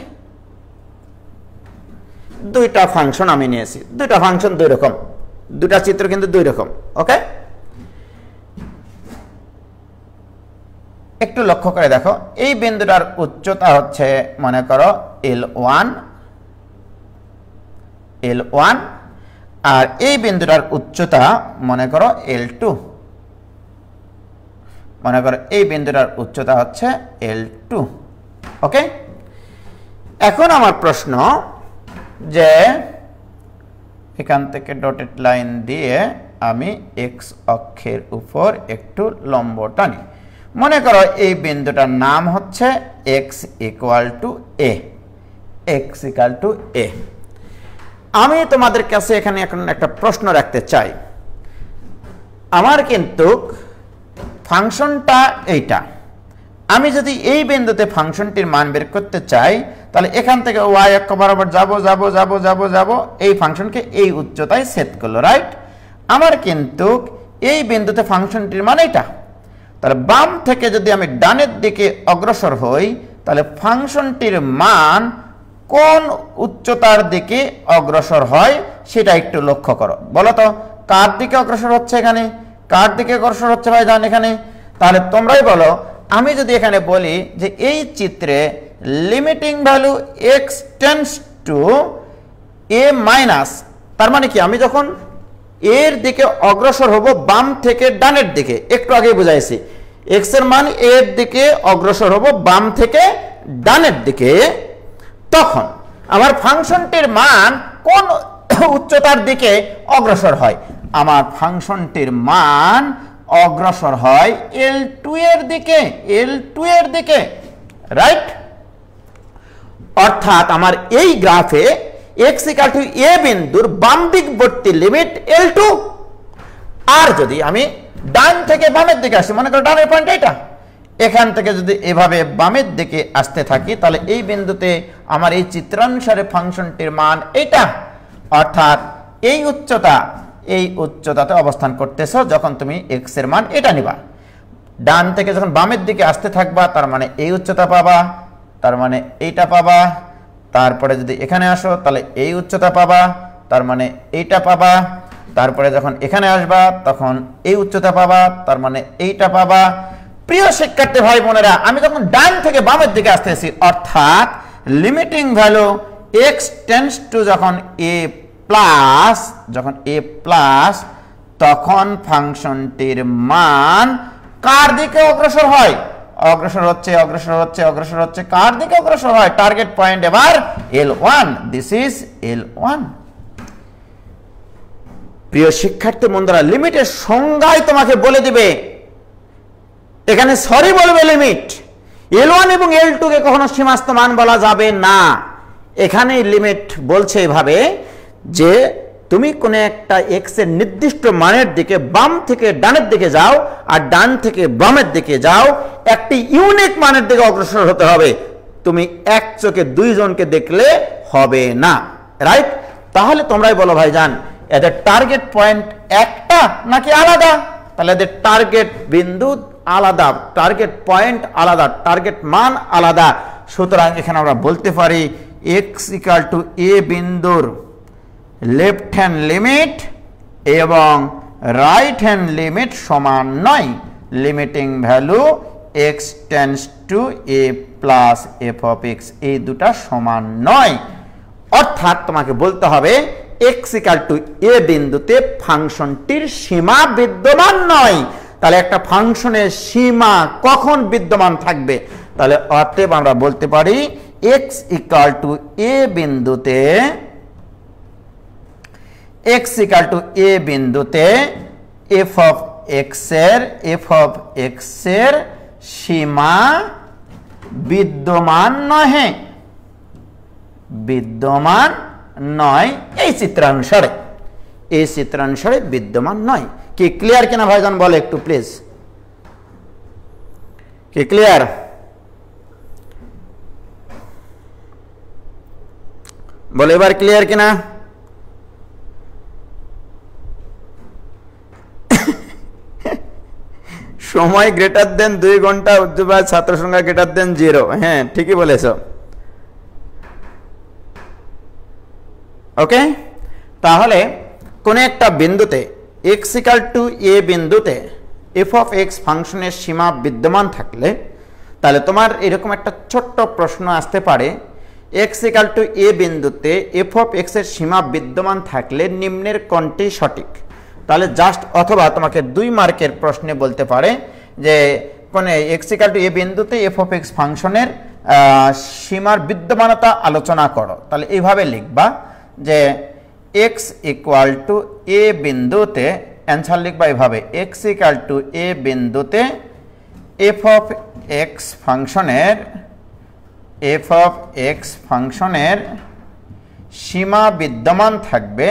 দুইটা ফাংশন আমি নিয়েছি, দুইটা ফাংশন দুই রকম, দুইটা চিত্র কিন্তু দুই রকম। ওকে, একটু লক্ষ্য করে দেখো, এই বিন্দুটার উচ্চতা হচ্ছে মনে করো L1, আর এই বিন্দুটার উচ্চতা মনে করো L2। মনে করো এই বিন্দুটার উচ্চতা হচ্ছে L2। ওকে, এখন আমার প্রশ্ন যে এখান থেকে ডটেড লাইন দিয়ে আমি এক্স অক্ষের উপর একটু লম্ব টানি। মনে করো এই বিন্দুটার নাম হচ্ছে x equal two a, x equal two a। আমি তোমাদের কাছে এখানে এখন একটা প্রশ্ন রাখতে চাই। আমার কিন্তু ফাংশনটা এইটা, আমি যদি এই বিন্দুতে ফাংশনটির মান বের করতে চাই, তাহলে এখান থেকে y অক্ষ বরাবর যাব যাব যাব যাব যাব, এই ফাংশনকে এই উচ্চতায় সেট করলো, রাইট? আমার কিন্তু এই বিন্দুতে ফাংশনটির মান এইটা। তাহলে বাম থেকে যদি আমি ডানের দিকে অগ্রসর হই, তাহলে ফাংশনটির মান কোন উচ্চতার দিকে অগ্রসর হয় সেটা একটু লক্ষ্য করো। বলো তো কার দিকে অগ্রসর হচ্ছে? এখানে কার দিকে অগ্রসর হচ্ছে ভাই জান এখানে? তাহলে তোমরাই বলো। আমি যদি এখানে বলি যে এই চিত্রে limiting value x tends two a minus, তার মানে কি আমি যখন এর দিকে অগ্রসর হব বাম থেকে ডানের দিকে, একটু আগে বুঝাইছি, x এর মান এর দিকে অগ্রসর হব বাম থেকে ডানের দিকে, তখন আমার ফাংশনটির মান কোন উচ্চতার দিকে অগ্রসর হয়? আমার ফাংশনটির মান অগ্রসর হয় L2 এর দিকে, L2 এর দিকে, রাইট? অর্থাৎ আমার এই গ্রাফে x ইকুয়াল টু a বিন্দুর বাম দিকবর্তী লিমিট L2। আর যদি আমি ডান থেকে বামের দিকে আসি, মনে করো ডানের পয়েন্ট এটা, এখান থেকে যদি এভাবে বামের দিকে আসতে থাকি, তাহলে এই বিন্দুতে আমার এই চিত্রানুসারে ফাংশনটির মান এটা, অর্থাৎ এই উচ্চতাতে অবস্থান করতেছ যখন তুমি x এর মান এটা নিবা। ডান থেকে যখন বামের দিকে আসতে থাকবা, তার মানে এই উচ্চতা পাবা, তার মানে এইটা পাবা। তারপরে যদি এখানে আসো তাহলে এই উচ্চতা পাবা, তার মানে এইটা পাবা। তারপরে যখন এখানে আসবা তখন এই উচ্চতা পাবা, তার মানে এইটা পাবা। প্রিয় শিক্ষার্থী ভাই বোনেরা, আমি যখন ডান থেকে বামের দিকে আসতেছি, অর্থাৎ limiting value x tends two যখন a প্লাস, তখন ফাংশনটির মান কার দিকে অগ্রসর হয়? অগ্রসর হচ্ছে কার দিকে অগ্রসর হয়? টার্গেট পয়েন্ট এবার L1। This is L1। প্রিয় শিক্ষার্থী বন্ধুরা, লিমিটের সংজ্ঞাই তোমাকে বলে দিবে। এখানে সরি বলবে লিমিট। L1 এবং L2 কে কখনো সীমাস্থ মান বলা যাবে না। এখানে লিমিট বলছে এভাবে যে তুমি কোন একটা x এর নির্দিষ্ট মানের দিকে বাম থেকে ডানের দিকে যাও আর ডান থেকে বামের দিকে যাও, একটি ইউনিক মানের দিকে অগ্রসর হতে হবে। তুমি এক চোখে দুইজনকে দেখলে হবে না, রাইট? তাহলে তোমরাই বলো ভাইজান, এদের টার্গেট পয়েন্ট একটা নাকি আলাদা? তাহলে এদের টার্গেট বিন্দু আলাদা, টার্গেট পয়েন্ট আলাদা, টার্গেট মান আলাদা। সুতরাং এখানে আমরা বলতে পারি x ইকুয়াল টু a বিন্দুর লেফট হ্যান্ড লিমিট এবং রাইট হ্যান্ড লিমিট সমান নয়। Limiting value x tends two a plus f of x, এই দুটা সমান নয়। অর্থাৎ তোমাকে বলতে হবে x ইকুয়াল টু a বিন্দুতে ফাংশনটির সীমা বিদ্যমান নয়। তাহলে একটা ফাংশনের সীমা কখন বিদ্যমান থাকবে? তাহলে অতএব আমরা বলতে পারি x ইকুয়াল টু a বিন্দুতে f অফ x এর সীমা বিদ্যমান নয় এই চিত্রানুসারে বিদ্যমান নয়। কি ক্লিয়ার কিনা ভাইজান বলে একটু প্লিজ? কি ক্লিয়ার? বলে এবার ক্লিয়ার কিনা? সময় গ্রেটার দেন 2 ঘন্টা, উদ্যোগ ছাত্র সংখ্যা গ্রেটার দেন 0। হ্যাঁ, ঠিকই বলেছ। ওকে, তাহলে কোন একটা বিন্দুতে x ইকুয়াল টু a বিন্দুতে f অফ x ফাংশনের সীমা বিদ্যমান থাকলে, তাহলে তোমার এরকম একটা ছোট্ট প্রশ্ন আসতে পারে, x ইকুয়াল টু a বিন্দুতে f অফ x এর সীমা বিদ্যমান থাকলে নিম্নের কোনটি সঠিক? তাহলে জাস্ট অথবা তোমাকে 2 মার্কের প্রশ্নে বলতে পারে যে কোন x ইকুয়াল টু a বিন্দুতে f অফ x ফাংশনের সীমার বিদ্যমানতা আলোচনা করো। তাহলে এইভাবে লিখবা যে x ইকুয়াল টু a বিন্দুতে, অ্যান্সার লিখবা এইভাবে, x ইকুয়াল টু a বিন্দুতে f অফ x ফাংশনের সীমা বিদ্যমান থাকবে,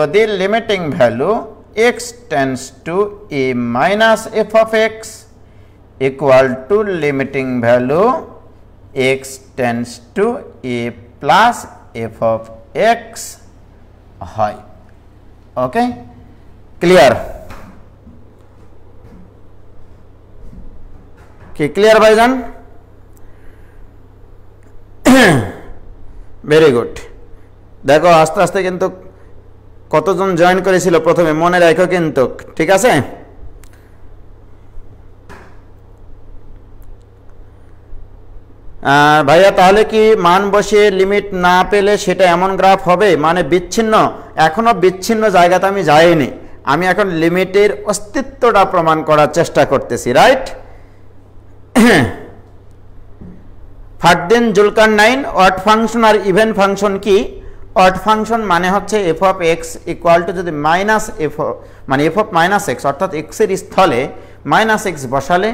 যদি limiting value x tends two a minus f of x equal to limiting value x tends two a plus f of x হয়। ওকে, clear? কি clear ভাইজান? Very good. দেখো আস্তে আস্তে কিন্তু কতজন জয়েন করেছিল প্রথমে, মনে রাখো কিন্তু, ঠিক আছে? ভাইয়া তাহলে কি মান বসিয়ে লিমিট না পেলে সেটা এমন গ্রাফ হবে, মানে বিচ্ছিন্ন? এখনো বিচ্ছিন্ন জায়গাতে আমি যাইনি, আমি এখন লিমিটের অস্তিত্বটা প্রমাণ করার চেষ্টা করতেছি, right? Fardin Zulkarnain, odd function আর ইভেন ফাংশন কি? অড ফাংশন মানে হচ্ছে f of x equal to যদি মাইনাস এফ মানে এফ অফ মাইনাস এক্স অর্থাৎ এক্সের স্থলে মাইনাস এক্স বসালে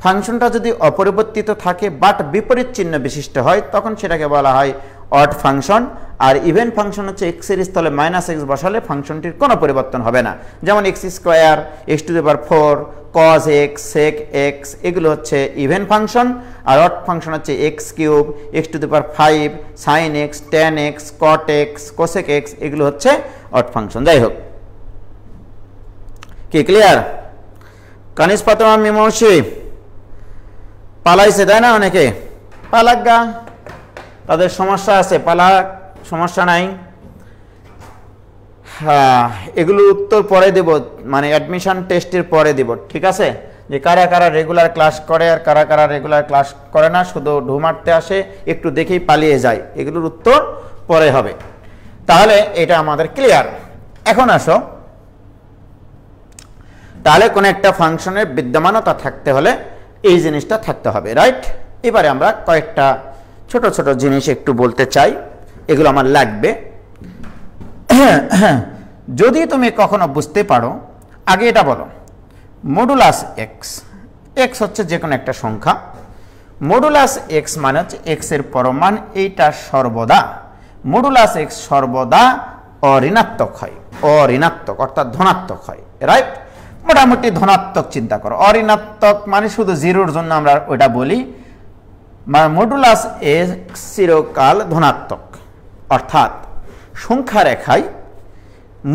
ফাংশনটা যদি অপরিবর্তিত থাকে বাট বিপরীত চিহ্ন বিশিষ্ট হয় তখন সেটাকে বলা হয় অড ফাংশন। আর ইভেন ফাংশন হচ্ছে এক্সের স্থলে মাইনাস এক্স বসালে ফাংশনটির কোনো পরিবর্তন হবে না, যেমন x square, x to the power 4, cos x, sec x, এগুলো হচ্ছে ইভেন ফাংশন। আর অড ফাংশন হচ্ছে x cube, x to the power 5, sine x, tan x, cot x, cosec x, এগুলো হচ্ছে অড ফাংশন। যাই হোক, কি ক্লিয়ার? কানিস ফাতেমা মিমৌসি পালাইছে তাই না? অনেকে পালাক গা, তাদের সমস্যা আছে, পালাক, সমস্যা নাই। হ্যাঁ, এগুলো উত্তর পরে দেব, মানে অ্যাডমিশন টেস্টের পরে দেব, ঠিক আছে? যে কারা কারা রেগুলার ক্লাস করে আর কারা কারা রেগুলার ক্লাস করে না, শুধু ঢু মারতে আসে, একটু দেখেই পালিয়ে যায়, এগুলোর উত্তর পরে হবে। তাহলে এটা আমাদের ক্লিয়ার। এখন আসো, তাহলে কোন একটা ফাংশনের বিদ্যমানতা থাকতে হলে এই জিনিসটা থাকতে হবে, রাইট? এবারে আমরা কয়েকটা ছোট ছোট জিনিস একটু বলতে চাই, এগুলো আমার লাগবে। যদি তুমি কখনো বুঝতে পারো, আগে এটা বলো, মডুলাস এক্স, এক্স হচ্ছে যে কোনো একটা সংখ্যা, মডুলাস এক্স মানে হচ্ছে এক্স এর পরমান, এইটা সর্বদা, মডুলাস এক্স সর্বদা অঋণাত্মক হয়, অঋণাত্মক অর্থাৎ ধনাত্মক হয়, রাইট? মোটামুটি ধনাত্মক চিন্তা করো, অঋণাত্মক মানে শুধু জিরোর জন্য আমরা ওটা বলি, মডুলাস এক্স চিরকাল ধনাত্মক, অর্থাৎ সংখ্যা রেখায়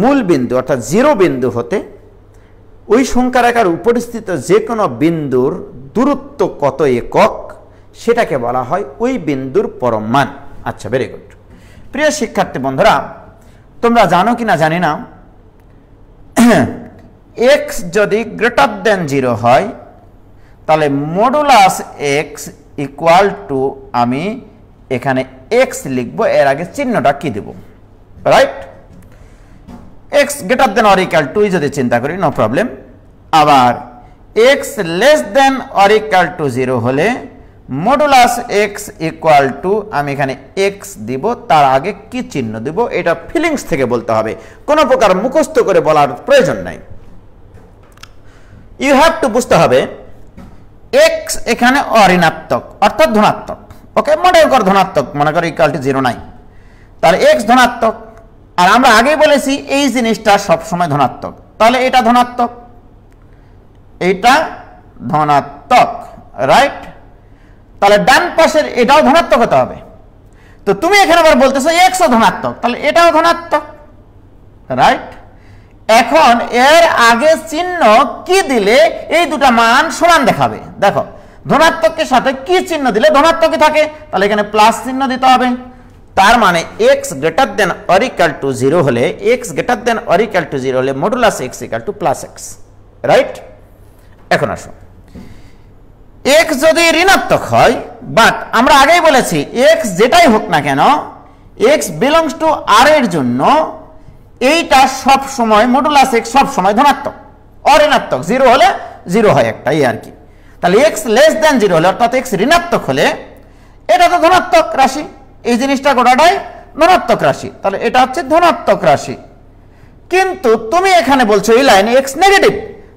মূল বিন্দু অর্থাৎ জিরো বিন্দু হতে ওই সংখ্যা রেখার উপস্থিত যে কোনো বিন্দুর দূরত্ব কত একক সেটাকে বলা হয় ওই বিন্দুর পরম মান। আচ্ছা, ভেরি গুড। প্রিয় শিক্ষার্থী বন্ধুরা, তোমরা জানো কিনা জানি না, এক্স যদি গ্রেটার দেন 0 হয় তাহলে মডুলাস এক্স ইকুয়াল টু, আমি এখানে এক্স লিখব, এর আগে চিহ্নটা কি দেব, right? X greater than or equal to যদি চিন্তা করি, নো প্রবলেম। আবার x less than or equal to 0 হলে মডুলাস এক্স ইকুয়াল টু, আমি এখানে এক্স দিব, তার আগে কি চিহ্ন দেব এটা ফিলিংস থেকে বলতে হবে, কোনো প্রকার মুখস্থ করে বলার প্রয়োজন নাই। ইউ হ্যাভ টু বুঝতে হবে এক্স এখানে অঋণাত্মক অর্থাৎ ধনাত্মক, ওকে? মনে কর ধনাত্মক, মনে কর ইকুয়াল টু 0 নাই, তাহলে এক্স ধনাত্মক। আর আমরা আগেই বলেছি এই জিনিসটা সবসময় ধনাত্মক, তাহলে এটা ধনাত্মক, এটা ধনাত্মক, রাইট? তাহলে ডান পাশের এটাও ধনাত্মক হতে হবে। তো তুমি এখানে আবার বলতেছো এক্সও ধনাত্মক, তাহলে এটাও ধনাত্মক, রাইট? এখন এর আগে চিহ্ন কি দিলে এই দুটা মান সমান দেখাবে? দেখো, ধনাত্মকের সাথে কি চিহ্ন দিলে ধনাত্মকই থাকে, তাহলে এখানে প্লাস চিহ্ন দিতে হবে। তার মানে x greater than or equal to 0 হলে, x greater than or equal to 0 হলে modulus x equal to plus x, right? এখন আসো, এক্স যদি ঋণাত্মক হয়, বাট আমরা আগেই বলেছি এক্স যেটাই হোক না কেন, এক্স বিলংস টু আর এর জন্য এইটা সব সময় মডুলাস এক্স সব সময় ধনাত্মক, অঋণাত্মক 0 হলে 0 হয় একটাই আর কি। তাহলে এক্স লেস দেন 0 হলে অর্থাৎ এক্স ঋণাত্মক হলে এটা তো ধনাত্মক রাশি, এই জিনিসটা গোটাটাই ধনাত্মক রাশি, তাহলে এটা হচ্ছে ধনাত্মক রাশি। কিন্তু তুমি এখানে বলছো এই লাইনে এক্স নেগেটিভ,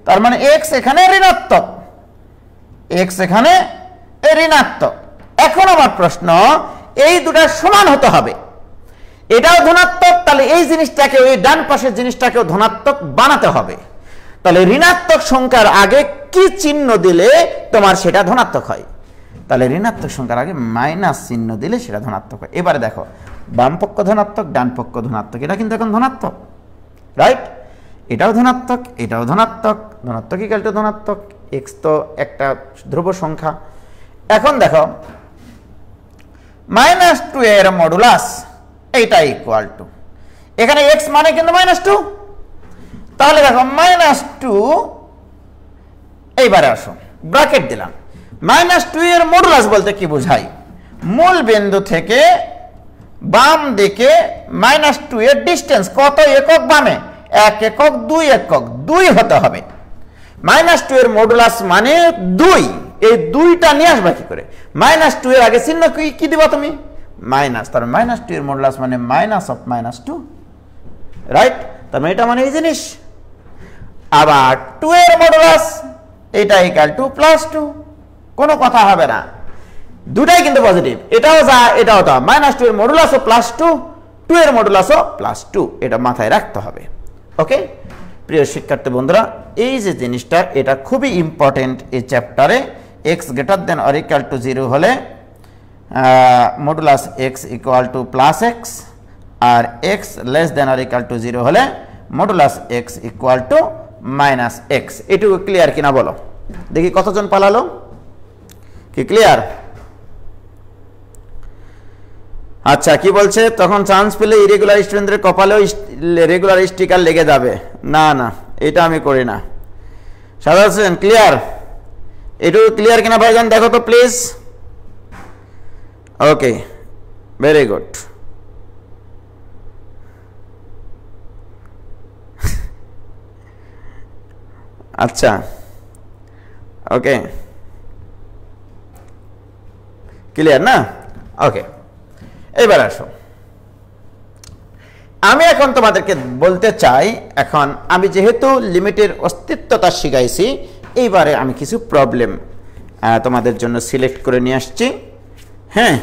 তার মানে এক্স এখানে ঋণাত্মক, এক্স এখানে ঋণাত্মক। এখন আমার প্রশ্ন, এই দুটা সমান হতে হবে, এটাও ধনাত্মক, তাহলে এই জিনিসটাকে, ওই ডান পাশের জিনিসটাকেও ধনাত্মক বানাতে হবে। তাহলে ঋণাত্মক সংখ্যার আগে কি চিহ্ন দিলে তোমার সেটা ধনাত্মক হয়? তাহলে ঋণাত্মক সংখ্যার আগে মাইনাস চিহ্ন দিলে সেটা ধনাত্মক হয়। এবারে দেখো, বাম পক্ষ ধনাত্মক, ডান পক্ষ ধনাত্মক, এটা কিন্তু এখন ধনাত্মক, রাইট? এটাও ধনাত্মক, এটাও ধনাত্মক, ধনাত্মক ইকুয়াল টু ধনাত্মক, এক্স তো একটা ধ্রুব সংখ্যা। এখন দেখো, -2 এর মডুলাস এইটা ইকুয়াল টু, এখানে এক্স মানে কিন্তু -2, তাহলে দেখো -2, এইবারে আসো ব্র্যাকেট দিলাম, -2 এর মডুলাস বলতে কি বোঝায়? মূল বিন্দু থেকে বাম দিকে -2 এর ডিস্টেন্স কত একক বামে? 1 একক, 2 একক, 2 হতে হবে। -2 এর মডুলাস মানে 2, এই 2টা নিয়ে আসবে কি করে? -2 এর আগে চিহ্ন কি দিবা তুমি? মাইনাস, তার মাইনাস টু এর মডুলাস মানে minus of minus two, right? তার মানে এটা মানে এই জিনিস। আবার টু এর মডুলাস এটা ইকুয়াল টু প্লাস টু, কোনো কথা হবে না, দুটাই কিন্তু পজিটিভ, এটাও যা এটাও তা, মাইনাস টু এর মডুলাসও প্লাস টু, টু এর মডুলাসও প্লাস টু, এটা মাথায় রাখতে হবে। ওকে প্রিয় শিক্ষার্থী বন্ধুরা, এই যে জিনিসটা এটা খুবই ইম্পর্টেন্ট এই চ্যাপ্টারে। X greater than or equal to 0 হলে modulus x equal to plus x, আর x less than or equal to 0 হলে modulus x equal to minus x. এটুকু ক্লিয়ার কিনা বলো দেখি, কতজন পালালো? কি ক্লিয়ার? আচ্ছা, কি বলছে? তখন চান্স পেলে ইরেগুলার স্টুডেন্টদের কপালেও রেগুলার স্টিকার লেগে যাবে। না না, এটা আমি করি না। সাধারণ স্টুডেন্ট ক্লিয়ার? এটুকু ক্লিয়ার কিনা ভাইজান দেখো তো প্লিজ। Okay, very good. আচ্ছা, ওকে, ক্লিয়ার না? ওকে, এবার আসো, আমি এখন তোমাদেরকে বলতে চাই, এখন আমি যেহেতু লিমিটের অস্তিত্বতা শিখাইছি, এইবারে আমি কিছু প্রবলেম তোমাদের জন্য সিলেক্ট করে নিয়ে আসছি। হ্যাঁ,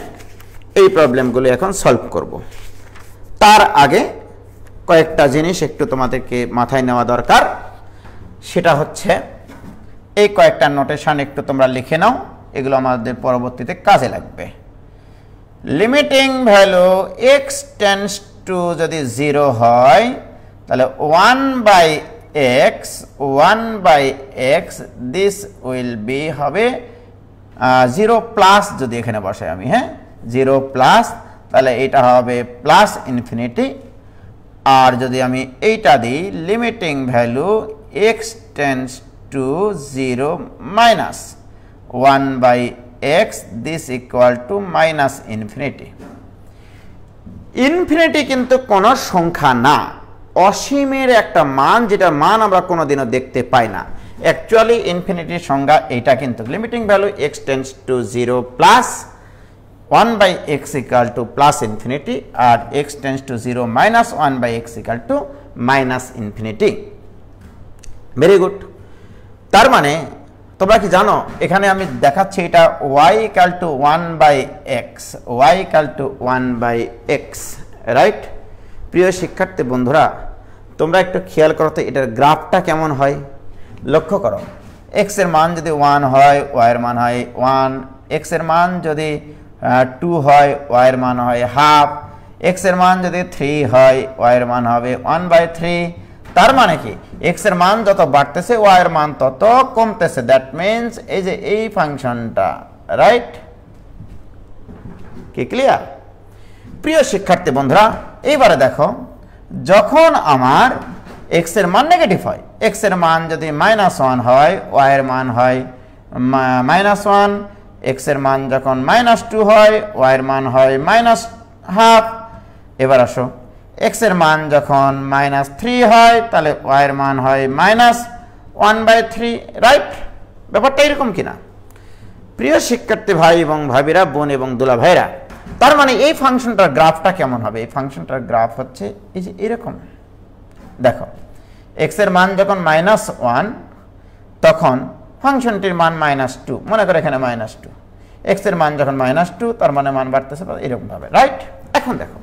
এই প্রবলেমগুলো এখন সলভ করব। তার আগে কয়েকটা জিনিস একটু তোমাদেরকে মাথায় নেওয়া দরকার, সেটা হচ্ছে এই কয়েকটা নোটেশন একটু তোমরা লিখে নাও, এগুলো আমাদের পরবর্তীতে কাজে লাগবে। Limiting value x tends two যদি 0 হয় তাহলে 1/x দিস উইল বি হবে 0 প্লাস, যদি এখানে বসাই আমি, হ্যাঁ 0 প্লাস, তাহলে এটা হবে প্লাস ইনফিনিটি। আর যদি আমি এইটা দিই limiting value x tends to 0 minus 1/x this equal to minus infinity. Infinity কিন্তু কোনো সংখ্যা না, অসীমের একটা মান, যেটা মান আমরা কোনোদিনও দেখতে পাই না। অ্যাকচুয়ালি ইনফিনিটির সংজ্ঞা এটা কিন্তু limiting value x tends to 0 plus 1/x equal to plus infinity, আর x tends to 0 minus 1/x equal to minus infinity. Very good. তার মানে তোমরা কি জানো, এখানে আমি দেখাচ্ছি এটা y equal to 1/x, y equal to 1/x, right? প্রিয় শিক্ষার্থী বন্ধুরা, তোমরা একটু খেয়াল করো তো এটার গ্রাফটা কেমন হয়। লক্ষ্য করো, x এর মান যদি 1 হয় y এর মান হয় 1, x এর মান যদি 2 হয় y এর মান হয় হাফ, x এর মান যদি 3 হয় y এর মান হবে 1/3। তার মানে কি, x এর মান যত বাড়তেছে y এর মান তত কমতেছে। দ্যাট মিন্স এই যে এই ফাংশনটা, রাইট? কি ক্লিয়ার? প্রিয় শিক্ষার্থী বন্ধুরা, এইবারে দেখো, যখন আমার x এর মান নেগেটিভ হয়, x এর মান যদি -1 হয় y এর মান হয় -1, x এর মান যখন -2 হয় y এর মান হয় -half। এবার আসো, x এর মান যখন -3 হয় তাহলে y এর মান হয় -1/3, রাইট? ব্যাপারটা এরকম কিনা প্রিয় শিক্ষার্থী ভাই এবং ভাবিরা, বোন এবং দুলা ভাইরা? তার মানে এই ফাংশনটার গ্রাফটা কেমন হবে? এই ফাংশনটার গ্রাফ হচ্ছে এই যে এরকম। দেখো, x এর মান যখন -1 তখন ফাংশনটির মান -2, মনে করো এখানে -2, x এর মান যখন -2 তার মানে মান বাড়তেছে এরকম ভাবে, রাইট? এখন দেখো,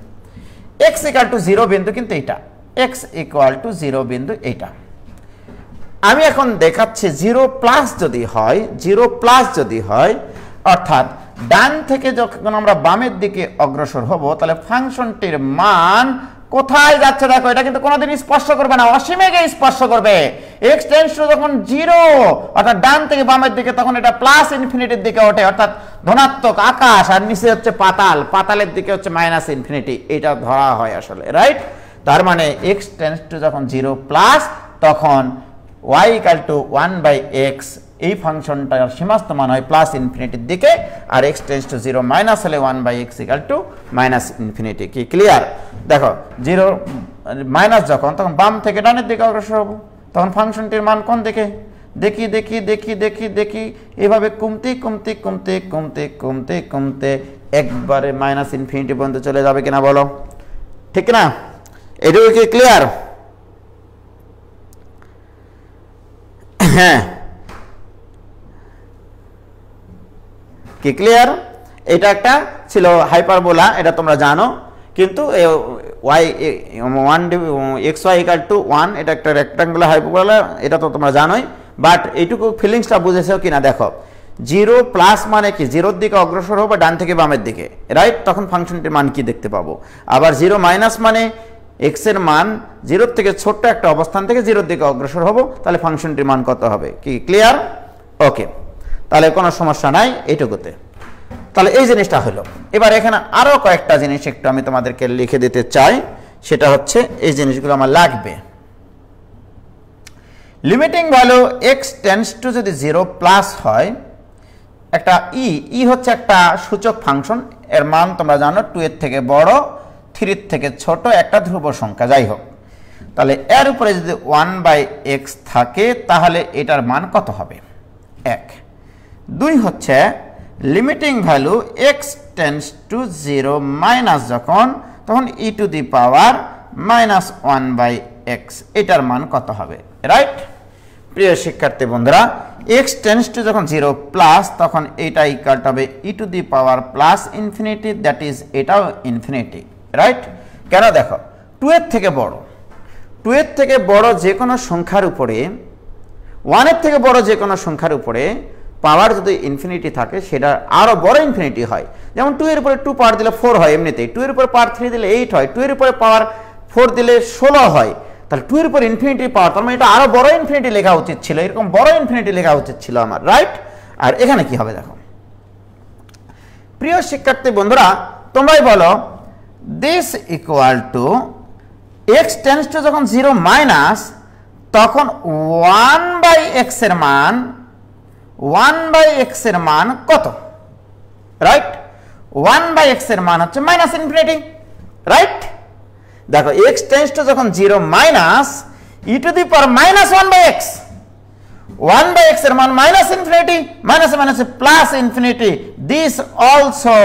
x ইকুয়াল টু 0 বিন্দু কিন্তু এইটা, x ইকুয়াল টু 0 বিন্দু এইটা। আমি এখন দেখাচ্ছি 0 প্লাস যদি হয়, 0 প্লাস যদি হয়, অর্থাৎ ডান থেকে যখন আমরা বামের দিকে অগ্রসর হব, তাহলে ফাংশনটির মান কোথায় যাচ্ছে দেখো, এটা কিন্তু কোনোদিন স্পর্শ করবে না, অসীমে গিয়ে স্পর্শ করবে। x টেন্ডস টু যখন 0 অর্থাৎ ডান থেকে বামের দিকে, তখন এটা প্লাস ইনফিনিটির দিকে ওঠে, অর্থাৎ ধনাত্মক আকাশ, আর নিচে হচ্ছে পাতাল, পাতালের দিকে হচ্ছে মাইনাস ইনফিনিটি। এটা ধরা হয় আসলে, রাইট? তার মানে x টেন্ডস টু যখন 0 প্লাস, তখন y ইকুয়াল টু 1/x, এই ফাংশনটার সীমাস্ত মান হয় প্লাস ইনফিনিটির দিকে, আর x টেন্ডস টু 0 মাইনাস হলে 1/x equal to minus infinity. কি ক্লিয়ার? দেখো, 0 মাইনাস যখন, তখন বাম থেকে ডানের দিকে অগ্রসর হব, তখন ফাংশনটির মান কোন দিকে? দেখি দেখি দেখি দেখি দেখি, এভাবে কমতে কমতে কমতে কমতে কমতে কমতে একবারে মাইনাস ইনফিনিটি পর্যন্ত চলে যাবে কিনা বলো, ঠিক না? এটুকু কি ক্লিয়ার? হ্যাঁ, কি ক্লিয়ার? এটা একটা ছিল হাইপারবোলা, এটা তোমরা জানো, কিন্তু y 1 xy = 1 এটা একটা রেক্ট্যাঙ্গুলার হাইপারবোলা, এটা তো তোমরা জানোই। বাট এইটুকু ফিলিংসটা বুঝেছো কিনা দেখো, 0 প্লাস মানে কি 0 দিকে অগ্রসর হবো ডান থেকে বামের দিকে, রাইট? তখন ফাংশনটির মান কি দেখতে পাবো। আবার 0 মাইনাস মানে x এর মান 0 থেকে ছোট্ট একটা অবস্থান থেকে 0 দিকে অগ্রসর হবো, তাহলে ফাংশনটির মান কত হবে? কি ক্লিয়ার? ওকে, তাহলে কোনো সমস্যা নাই এইটুকুতে। তাহলে এই জিনিসটা হলো। এবার এখানে আরো কয়েকটা জিনিস একটু আমি তোমাদেরকে লিখে দিতে চাই, সেটা হচ্ছে এই জিনিসগুলো আমার লাগবে। Limiting value x tends two যদি 0 প্লাস হয়, একটা ই হচ্ছে একটা সূচক ফাংশন, এর মান তোমরা জানো 2 এর থেকে বড়, 3 এর থেকে ছোট, একটা ধ্রুব সংখ্যা, যাই হোক। তাহলে এর উপরে যদি 1/x থাকে তাহলে এটার মান কত হবে? 1। 2 হচ্ছে limiting value x tends to 0 minus যখন, তখন e⁻−1/x এটার মান কত হবে, রাইট? প্রিয় শিক্ষার্থী বন্ধুরা, x টেন্ডস টু যখন 0 প্লাস, তখন এটা ইকুয়াল হবে e⁻+∞, দ্যাট ইজ এটাও ইনফিনিটি, রাইট? কেন দেখো, 2 এর থেকে বড়, 2 এর থেকে বড় যে কোনো সংখ্যার উপরে, 1 এর থেকে বড় যে কোনো সংখ্যার উপরে পাওয়ার যদি ইনফিনিটি থাকে সেটা আরো বড় ইনফিনিটি হয়। যেমন 2 এর উপরে 2 পাওয়ার দিলে 4 হয় এমনিতেই, 2 এর উপরে পাওয়ার 3 দিলে 8 হয়, 2 এর উপরে পাওয়ার 4 দিলে 16 হয়। তাহলে 2 এর উপর ইনফিনিটি পাওয়ার, তার মানে এটা আরো বড় ইনফিনিটি লেখা উচিত ছিল, এরকম বড় ইনফিনিটি লেখা উচিত ছিল আমার, রাইট? আর এখানে কি হবে দেখো, প্রিয় শিক্ষার্থী বন্ধুরা, তোমরাই বলো, this equal two x tends two যখন 0 মাইনাস, তখন 1/x এর মান, 1/x এর মান কত, রাইট? 1/x এর মান হচ্ছে -∞, রাইট? দেখো, x টেন্ডস টু যখন 0 মাইনাস e⁻−1/x, 1/x এর মান -∞, মাইনাস মাইনাসে plus infinity, this also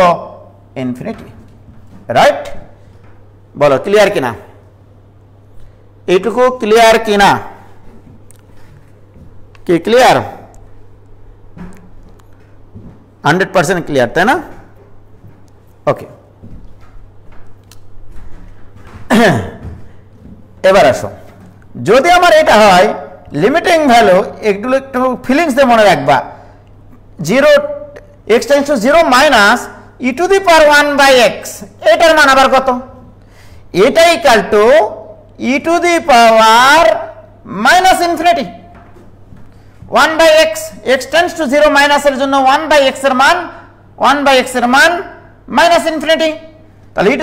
infinity, right? বলো ক্লিয়ার কিনা? এইটুকু ক্লিয়ার কিনা? কি ক্লিয়ার? 100% ক্লিয়ার, তাই না? ওকে, এবার আসো, যদি আমার এটা হয় লিমিটিং ভ্যালু, এগুলো একটু ফিলিংস দিয়ে মনে রাখবা, 0 x tends to 0 minus e⁻1/x এটার মান আবার কত? এটা equal to e⁻−∞, 1/x, x tends to 0 মাইনাসের জন্য 1/x এর মান, 1/x এর মান -∞, তাহলে e⁻∞,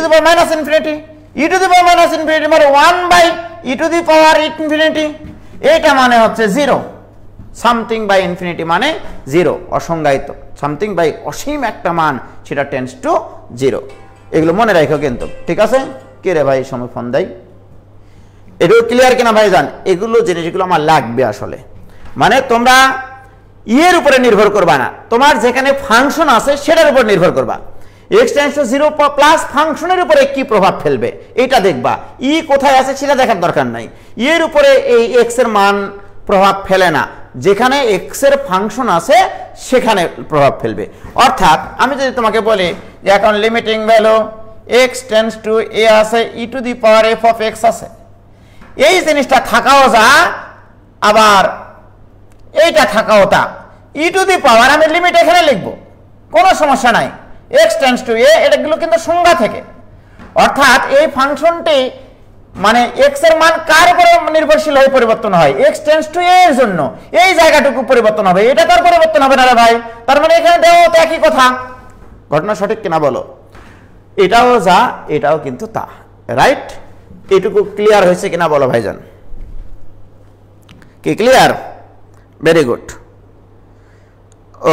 e⁻∞ মানে 1/e⁻∞, এটা মানে হচ্ছে 0, সামথিং বাই ইনফিনিটি মানে 0, অসংজ্ঞায়িত, সামথিং বাই অসীম একটা মান, সেটা টেন্ডস টু 0। এগুলো মনে রাখো কিন্তু, ঠিক আছে? কে রে ভাই সময় ফোন দেয়? এগুলো ক্লিয়ার কিনা ভাইজান? এগুলো জিনিসগুলো আমার লাগবে আসলে। মানে তোমরা এর উপরে নির্ভর করবা না, তোমার যেখানে ফাংশন আছে সেটার উপর নির্ভর করবা। x টেন্ডস টু 0 প্লাস ফাংশনের উপরে কি প্রভাব ফেলবে এটা দেখবা, ই কোথায় আছে সেটা দেখার দরকার নাই। এর উপরে এই x এর মান প্রভাব ফেলে না, যেখানে x এর ফাংশন আছে সেখানে প্রভাব ফেলবে। অর্থাৎ আমি যদি তোমাকে বলি যে এখন limiting value x tends two a আছে e⁻f(x) আছে, এই জিনিসটা থাকাও যা, আবার এইটা থাকাও তা, e⁻, আমি লিমিট এখানে লিখবো, কোনো সমস্যা নাই। x টেন্ডস টু a, এটাগুলো কিন্তু সংজ্ঞা থেকে, অর্থাৎ এই ফাংশনটি মানে x এর মান কার উপরে নির্ভরশীল হয়ে পরিবর্তন হয়? x টেন্ডস টু a এর জন্য এই জায়গাটুকু পরিবর্তন হবে, এটা তার পরিবর্তন হবে না রে ভাই। তার মানে এখানে দেওয়া তো একই কথা, ঘটনা সঠিক কিনা বলো? এটাও যা, এটাও কিন্তু তা, রাইট? এটুকু ক্লিয়ার হয়েছে কিনা বলো ভাইজান? কি ক্লিয়ার? ভেরি গুড,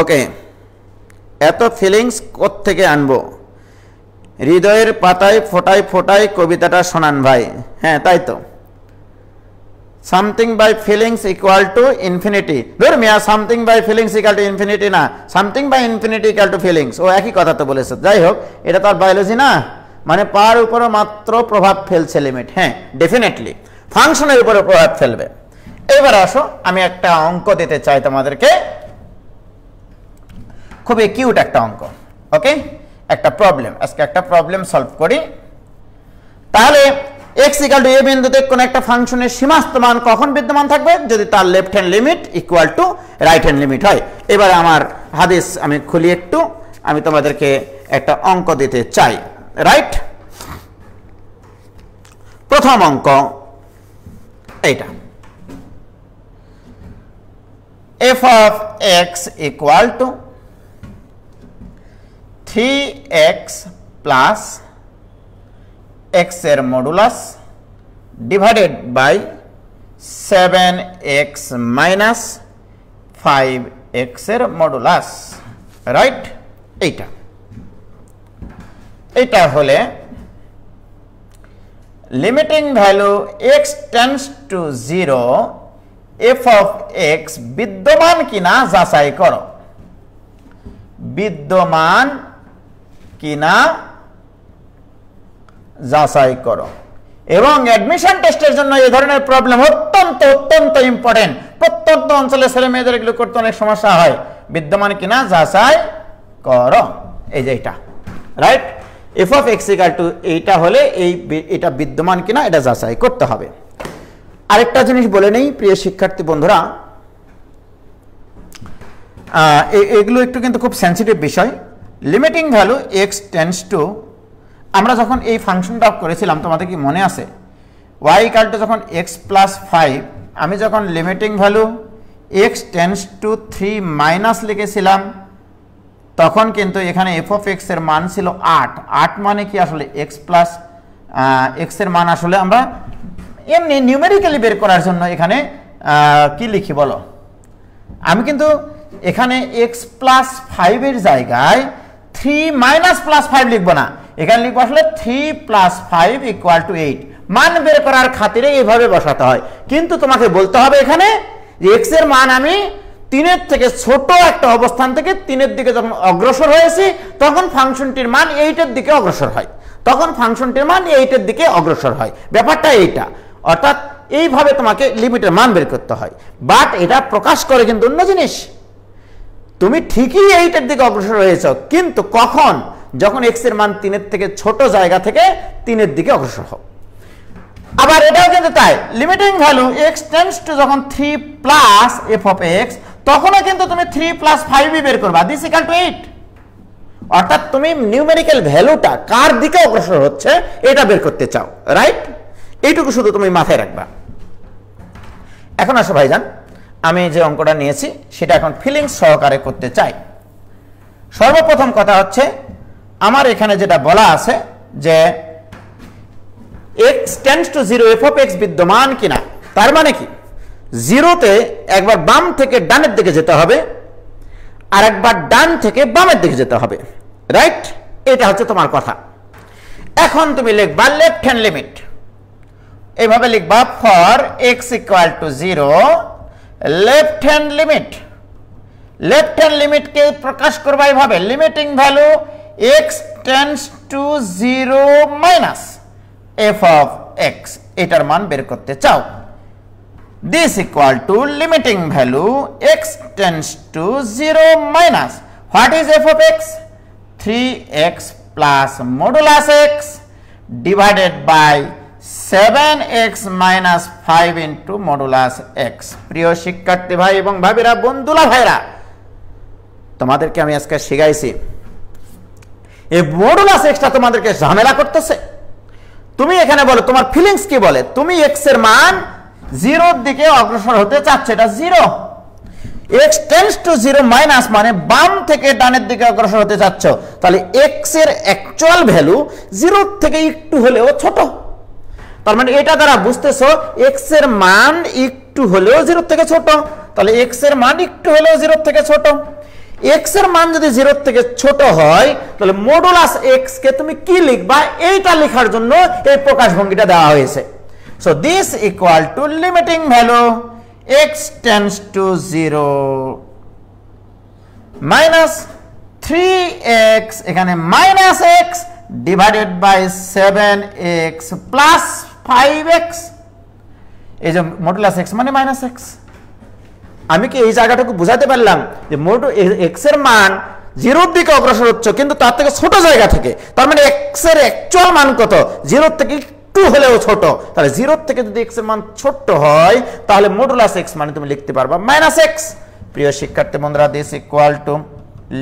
ওকে। এত ফিলিংস কোত্থেকে আনবো? হৃদয়ের পাতায় ফোটায় ফোটায় কবিতাটা শোনান ভাই। হ্যাঁ তাই তো, something by feelings equal to infinity. ধর মিয়া something by feelings equal to infinity না, something by infinity equal to feelings, ও একই কথা তো বলেছে। যাই হোক, এটা তো আর বায়োলজি না, মানে পার উপরে মাত্র প্রভাব ফেলছে লিমিট। হ্যাঁ, ডেফিনেটলি ফাংশনের উপরে প্রভাব ফেলবে। এবার আসো, আমি একটা অঙ্ক দিতে চাই তোমাদেরকে, খুবই কিউট একটা অঙ্ক। ওকে, একটা প্রবলেম, আজকে একটা প্রবলেম সলভ করি। তাহলে x ইকুয়াল টু a বিন্দুতে কোন একটা ফাংশনের সীমাস্ত মান কখন বিদ্যমান থাকবে? যদি তার left hand limit equal to right hand limit হয়। এবারে আমার হাদিস আমি খুলি একটু, আমি তোমাদেরকে একটা অঙ্ক দিতে চাই। রাইট, প্রথম অঙ্ক এইটা, f of x equal to 3x plus x এর modulus divided by 7x minus 5x এর মডুলাস। রাইট, এইটা হলে limiting value x tends to 0 f of x বিদ্যমান কিনা যাচাই করো। বিদ্যমান কিনা যাচাই করো। এবং অ্যাডমিশন টেস্টের জন্য এই ধরনের প্রবলেম অত্যন্ত অত্যন্ত ইম্পর্টেন্ট। প্রত্যন্ত অঞ্চলের ছেলে মেয়েদের এগুলো করতে অনেক সমস্যা হয়। বিদ্যমান কিনা যাচাই করো, এই যে এটা। Right, f of x equal two এইটা হলে এটা বিদ্যমান কিনা এটা যাচাই করতে হবে। আরেকটা জিনিস বলে নেই প্রিয় শিক্ষার্থী বন্ধুরা, এগুলো একটু কিন্তু খুব সেন্সিটিভ বিষয়। Limiting value x tends two, আমরা যখন এই ফাংশনটা করেছিলাম তোমাদের কি মনে আছে? y ইকুয়াল টু যখন x প্লাস 5, আমি যখন limiting value x tends two 3 minus লিখেছিলাম, তখন কিন্তু এখানে f of x এর মান ছিল 8। 8 মানে কি আসলে x প্লাস x এর মান আসলে আমরা এমনি নিউমেরিক্যালি বের করার জন্য এখানে কি লিখি বলো? আমি কিন্তু এখানে x প্লাস 5 এর জায়গায় 3 মাইনাস প্লাস 5 লিখবো না, এখানে লিখবো আসলে 3 প্লাস 5 ইকুয়াল টু 8। মান বের করার খাতিরে এইভাবে বসাতে হয়। কিন্তু তোমাকে বলতে হবে এখানে যে x এর মান আমি 3 এর থেকে ছোট একটা অবস্থান থেকে 3 এর দিকে যখন অগ্রসর হয়েছি, তখন ফাংশনটির মান 8 এর দিকে অগ্রসর হয়। তখন ফাংশনটির মান 8 এর দিকে অগ্রসর হয়। ব্যাপারটা এইটা, অর্থাৎ এইভাবে তোমাকে লিমিটের মান বের করতে হয়। বাট এটা প্রকাশ করে কিন্তু অন্য জিনিস। তুমি ঠিকই 8 এর দিকে অগ্রসর হয়েছ, কিন্তু কখন? যখন x এর মান 3 এর থেকে ছোট জায়গা থেকে 3 এর দিকে অগ্রসর হও। আবার এটাও কিন্তু তাই, limiting value x tends two যখন 3 প্লাস f of x, তখনও কিন্তু তুমি 3 প্লাস 5 বের করবা, দিস ইকুয়াল টু 8। অর্থাৎ তুমি নিউমেরিক্যাল ভ্যালুটা কার দিকে অগ্রসর হচ্ছে এটা বের করতে চাও। রাইট, এইটুকু শুধু তুমি মাথায় রাখবা। এখন আসো ভাইজান, আমি যে অঙ্কটা নিয়েছি সেটা এখন ফিলিংস সহকারে করতে চাই। সর্বপ্রথম কথা হচ্ছে, আমার এখানে যেটা বলা আছে যে x tends to 0 f of x বিদ্যমান কিনা, তার মানে কি? 0তে একবার বাম থেকে ডানের দিকে যেতে হবে, আর একবার ডান থেকে বামের দিকে যেতে হবে। রাইট, এটা হচ্ছে তোমার কথা। এখন তুমি লিখবা লেফট হ্যান্ড লিমিট, এইভাবে লিখবা for x equal to 0 left hand limit. Left hand লিমিটকে প্রকাশ করবা এইভাবে, limiting value x tends to 0 minus f of x, এটার মান বের করতে চাও। This equal to limiting value x tends to 0 minus what is f of x? 3x plus modulus x divided by 7x minus 5 into modulus x। প্রিয় শিক্ষার্থী ভাই এবং ভাবিরা, বন্ধুরা ভাইরা, তোমাদেরকে আমি আজকে শিখাইছি এই মডুলাস এক্সটা তোমাদেরকে ঝামেলা করতেছে। তুমি এখানে বলো তোমার ফিলিংস কি বলে? তুমি x এর মান 0 এর দিকে অগ্রসর হতে চাচ্ছ, এটা 0। x টেন্ডস টু 0 মাইনাস মানে বাম থেকে ডানের দিকে অগ্রসর হতে চাচ্ছ, তাহলে x এর অ্যাকচুয়াল ভ্যালু 0 থেকে একটু হলেও ছোট। তার মানে এটা দ্বারা বুঝতেছো x এর মান একটু হলেও 0 থেকে ছোট, তাহলে x এর মান একটু হলেও 0 থেকে ছোট। x এর মান যদি 0 থেকে ছোট হয়, তাহলে মডুলাস x কে তুমি কি লিখবা? এইটা লেখার জন্য এই প্রকাশভঙ্গিটা দেওয়া হয়েছে। So this equal to limiting value x tends to 0 minus 3x এখানে minus x divided by 7x plus 5x এই যে মডুলাস x মানে minus x। আমি কি এই জায়গাটাকে বুঝাতে পারলাম যে x এর মান 0 এর দিকে অগ্রসর হচ্ছে কিন্তু তার থেকে ছোট জায়গা থেকে, তার মানে x এর অ্যাকচুয়াল মান কত 0 থেকে একটু হলেও ছোট, তাহলে 0 থেকে যদি x এর মান ছোট হয় তাহলে মডুলাস x মানে তুমি লিখতে পারবা -x। প্রিয় শিক্ষার্থী বন্ধুরা, this equal to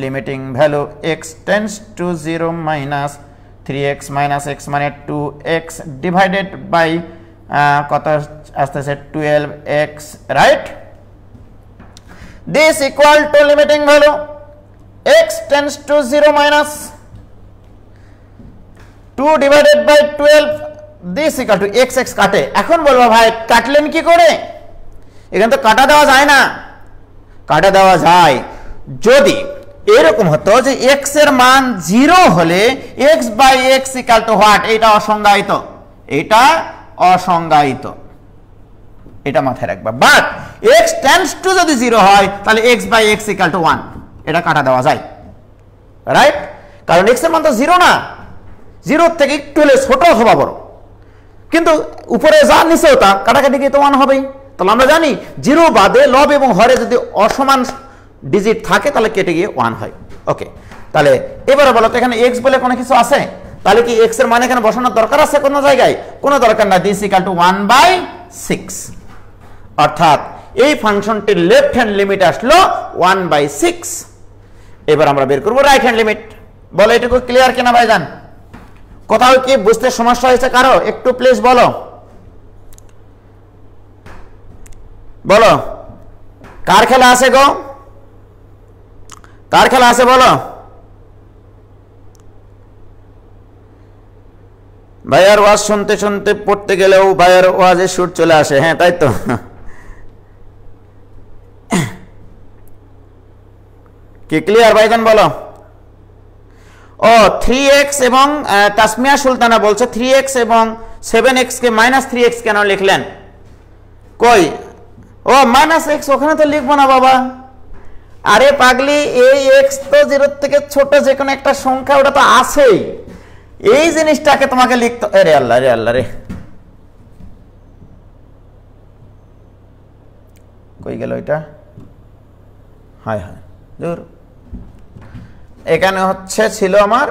limiting value x tends to 0 minus 3x minus x মানে 2x ডিভাইডেড বাই কত আসতেছে 12x, right? This equal to limiting value x tends to 0 minus 2 divided by 12, this equal to x কাটে। এখন বলবো ভাই কাটলেন কি করে? এখানে তো কাটা দেওয়া যায় না। কাটা দেওয়া যায় যদি এরকম হতো যে x এর মান 0 হলে x by x equal to what? এটা অসংজ্ঞায়িত, এটা অসংজ্ঞায়িত, এটা মাথায় রাখবা। বাট x tends to যদি 0 হয় তাহলে x by x equal to 1, এটা কাটা দেওয়া যায়, রাইট? কারণ x এর মান তো 0 না, 0 থেকে একটু হলে ছোট অথবা বড়, কিন্তু উপরে যা নিচেও তা কাটাকাটি গিয়ে তো 1 হবেই। তাহলে আমরা জানি 0 বাদে লব এবং হরে যদি অসমান ডিজিট থাকে তাহলে কেটে গিয়ে 1 হয়। ওকে, তাহলে এবারে বলো তো এখানে x বলে কোনো কিছু আছে? তাহলে কি x এর মান এখানে বসানোর দরকার আছে কোনো জায়গায়? কোনো দরকার না। দিস ইকুয়াল টু 1/6, অর্থাৎ এই ফাংশনটির লেফট হ্যান্ড লিমিট আসলো 1/6। এবার আমরা বের করব রাইট হ্যান্ড লিমিট। বলো এটুকু ক্লিয়ার কিনা ভাইজান? কোথাও কি বুঝতে সমস্যা হয়েছে কারো? একটু প্লিজ বলো, বলো কার খেলা আছে গো? কার খেলা আছে বলো? ভাইয়ার ওয়াজ শুনতে শুনতে পড়তে গেলেও ভাইয়ার ওয়াজে সুর চলে আসে। হ্যাঁ তাই তো, কি ক্লিয়ার ভাইজান বলো? ও 3x এবং তাসমিয়া সুলতানা বলছে 3x এবং 7x কে -3x কেন লিখলেন? কই ও -x ওখানে তো লিখবো না বাবা। আরে পাগলি, এই x তো 0 থেকে ছোট যে কোনো একটা সংখ্যা, ওটা তো আছেই। এই জিনিসটাকে তোমাকে লিখতে, আরে আল্লাহ রে আল্লাহ রে, কই গেল এটা? হায় হায় দূর। এখানে হচ্ছে ছিল আমার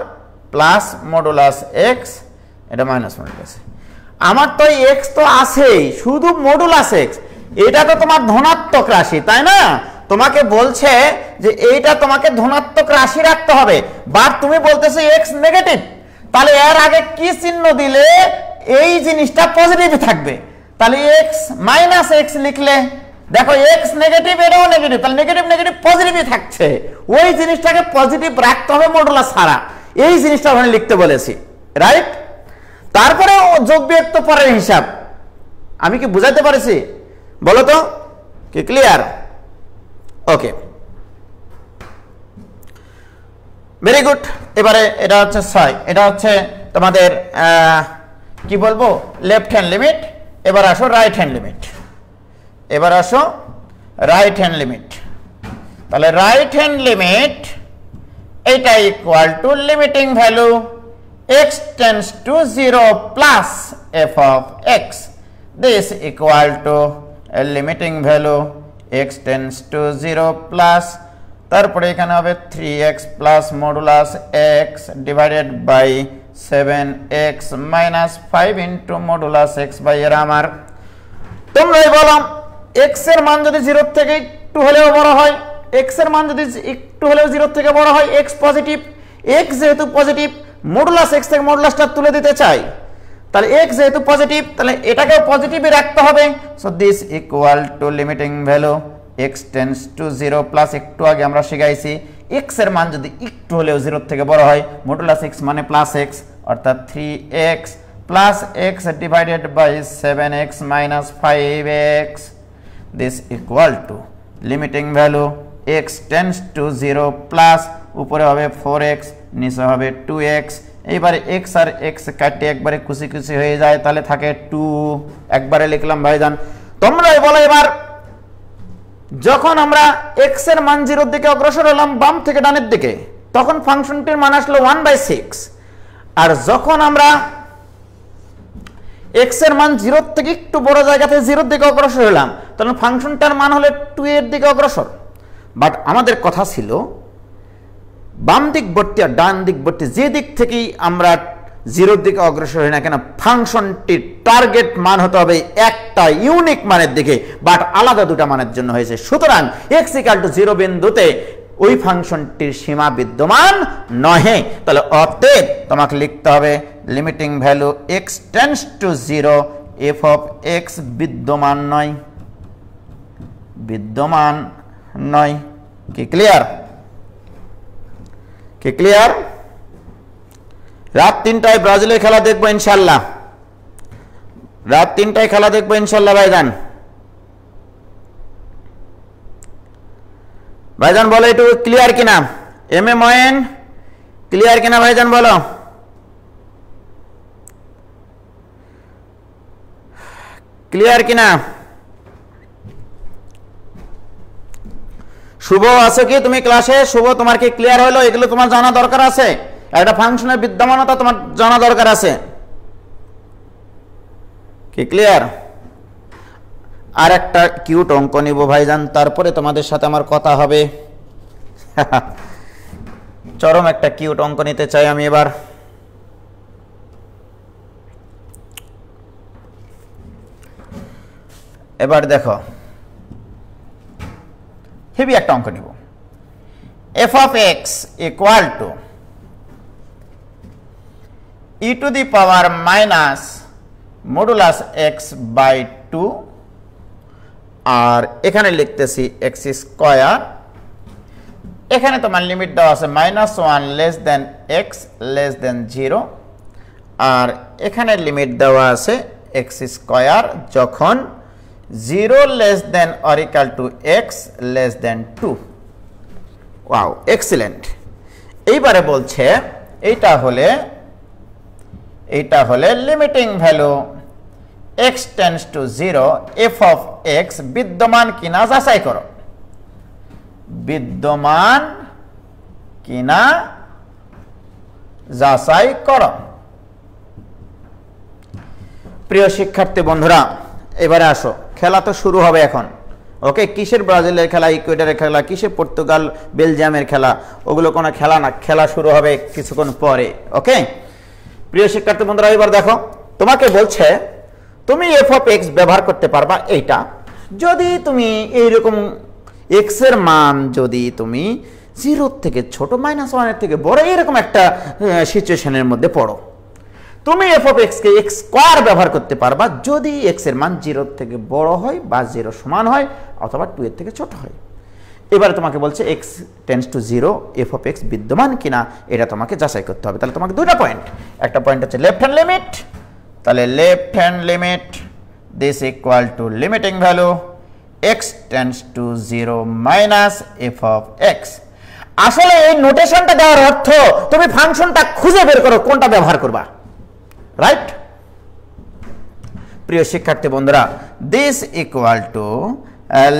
প্লাস মডুলাস x, এটা মাইনাস মডুলাস। আমার তো x তো আছেই, শুধু মডুলাস x, এটা তো তোমার ধনাত্মক রাশি, তাই না? তোমাকে বলছে যে এইটা তোমাকে ধনাত্মক রাশি রাখতে হবে, বাট তুমি বলতেছো x নেগেটিভ, তাহলে এর আগে কি চিহ্ন দিলে এই জিনিসটা পজিটিভ থাকবে? তাহলে x মাইনাস x লিখলে দেখো x নেগেটিভ, এটাও নেগেটিভ, তাহলে নেগেটিভ নেগেটিভ পজিটিভই থাকছে। ওই জিনিসটাকে পজিটিভ রাখতে হবে মডুলাস ছাড়া, এই জিনিসটা ওখানে লিখতে বলেছি, রাইট? তারপরে যোগ বিয়োগ তো পরের হিসাব। আমি কি বুঝাতে পারছি বলো তো? কি ক্লিয়ার? ওকে, ভেরি গুড। এবারে এটা হচ্ছে 6, এটা হচ্ছে তোমাদের কি বলবো লেফট হ্যান্ড লিমিট। এবার আসো রাইট হ্যান্ড লিমিট। এবার আসো রাইট হ্যান্ড লিমিট। তাহলে রাইট হ্যান্ড লিমিট এটা equal to limiting value x tends to 0 plus f of x, this equal to a limiting value x tends to 0 plus, তারপরে এখানে হবে 3x plus modulus x divided by 7x minus 5 into modulus x by এর আমার। তোমরাই বলো x এর মান যদি 0 থেকে একটু হলেও বড় হয়, x এর মান যদি একটু হলেও 0 থেকে বড় হয়, x পজিটিভ, x যেহেতু পজিটিভ মডুলাস x থেকে মডুলাসটা তুলে দিতে চাই, তাহলে x যেহেতু পজিটিভ তাহলে এটাকেও পজিটিভই রাখতে হবে। So this equal to limiting value x tends to 0 plus, একটু আগে আমরা শিখাইছি x এর মান যদি একটু হলেও 0 থেকে বড় হয় মডুলাস x মানে প্লাস x, অর্থাৎ 3x plus x divided by 7x minus 5x, this equal to limiting value x tends to 0 plus, উপরে হবে 4x, নিচে হবে 2x, এইবারে এক্স আর এক্স কাটে একবারে কুচি কুচি হয়ে যায়, তাহলে থাকে 2, একবারে লিখলাম ভাইজান। তোমরাই বলো এবার, যখন আমরা এক্স এর মান 0 এর দিকে অগ্রসর হলাম বাম থেকে ডানের দিকে, তখন ফাংশনটির মান আসলো 1/6। আর যখন আমরা এক্স এর মান 0 থেকে একটু বড় জায়গাতে 0 এর দিকে অগ্রসর হলাম, তখন ফাংশনটার মান হলো 2 এর দিকে অগ্রসর। বাট আমাদের কথা ছিল বাম দিকবর্তী আর ডান দিকবর্তী যে দিক থেকেই আমরা 0 এর দিকে অগ্রসর হই না কেন, ফাংশনটির টার্গেট মান হতে হবে একটা ইউনিক মানের দিকে, বাট আলাদা দুটা মানের জন্য হয়েছে। সুতরাং x = 0 বিন্দুতে ওই ফাংশনটির সীমা বিদ্যমান নহে। তাহলে অতএব তোমাকে লিখতে হবে limiting value x tends to 0 f of x বিদ্যমান নয়, বিদ্যমান নয়। কি ক্লিয়ার? কি ক্লিয়ার? রাত 3টায় ব্রাজিলের খেলা দেখবো ইনশাল্লাহ, রাত 3টায় খেলা দেখবো ইনশাল্লাহ ভাইজান। ভাইজান বলো একটু ক্লিয়ার কিনা? এম এ ময়েন ক্লিয়ার কিনা ভাইজান বলো? ক্লিয়ার কিনা? শুভ আছো কি তুমি ক্লাসে? শুভ, তোমার কি ক্লিয়ার হলো? এগুলো তোমার জানা দরকার আছে, একটা ফাংশনের বিদ্যমানতা তোমার জানা দরকার আছে। কি ক্লিয়ার? আর একটা কিউট অঙ্ক নিব ভাইজান, তারপরে তোমাদের সাথে আমার কথা হবে। চরম একটা কিউট অঙ্ক নিতে চাই আমি এবার। এবার দেখো, হেভি একটা অঙ্ক নিব। f of x equal to e to the power minus modulus x by 2, আর এখানে লিখতেছি x স্কয়ার। এখানে তোমার লিমিট দেওয়া আছে -1 less than x less than 0, আর এখানে লিমিট দেওয়া আছে x স্কয়ার যখন 0 less than or equal two x less than 2। Wow, excellent. এইবারে বলছে এইটা হলে limiting value x tends to 0 f of x বিদ্যমান কিনা যাচাই করো, বিদ্যমান কিনা যাচাই করো। প্রিয় শিক্ষার্থী বন্ধুরা, এবারে আসো, খেলা তো শুরু হবে এখন। ওকে, কিসের ব্রাজিলের খেলা, ইকুয়েডরের খেলা, কিসের পর্তুগাল বেলজিয়ামের খেলা, ওগুলো কোনো খেলা না, খেলা শুরু হবে কিছুক্ষণ পরে। ওকে প্রিয় শিক্ষার্থী বন্ধুরা, এবার দেখো তোমাকে বলছে তুমি f অফ x ব্যবহার করতে পারবা এইটা যদি তুমি এইরকম x এর মান যদি তুমি 0 থেকে ছোট -1 এর থেকে বড় এরকম একটা সিচুয়েশনের মধ্যে পড়ো। তুমি f of x K x square ব্যবহার করতে পারবা যদি x এর মান 0 থেকে বড় হয় বা 0 সমান হয় অথবা 2 এর থেকে ছোট হয়। এবারে তোমাকে বলছে x tends to 0 f of x বিদ্যমান কিনা এটা তোমাকে যাচাই করতে হবে। তাহলে তোমাকে দুটো পয়েন্ট, একটা পয়েন্ট হচ্ছে লেফট হ্যান্ড লিমিট, তাহলে left hand limit this equal to limiting value x tends to 0 minus f of x। আসলে এই নোটেশনটা দেওয়ার অর্থ তুমি ফাংশনটা খুঁজে বের করো কোনটা ব্যবহার করবা, রাইট? প্রিয় শিক্ষার্থী বন্ধুরা, this equal to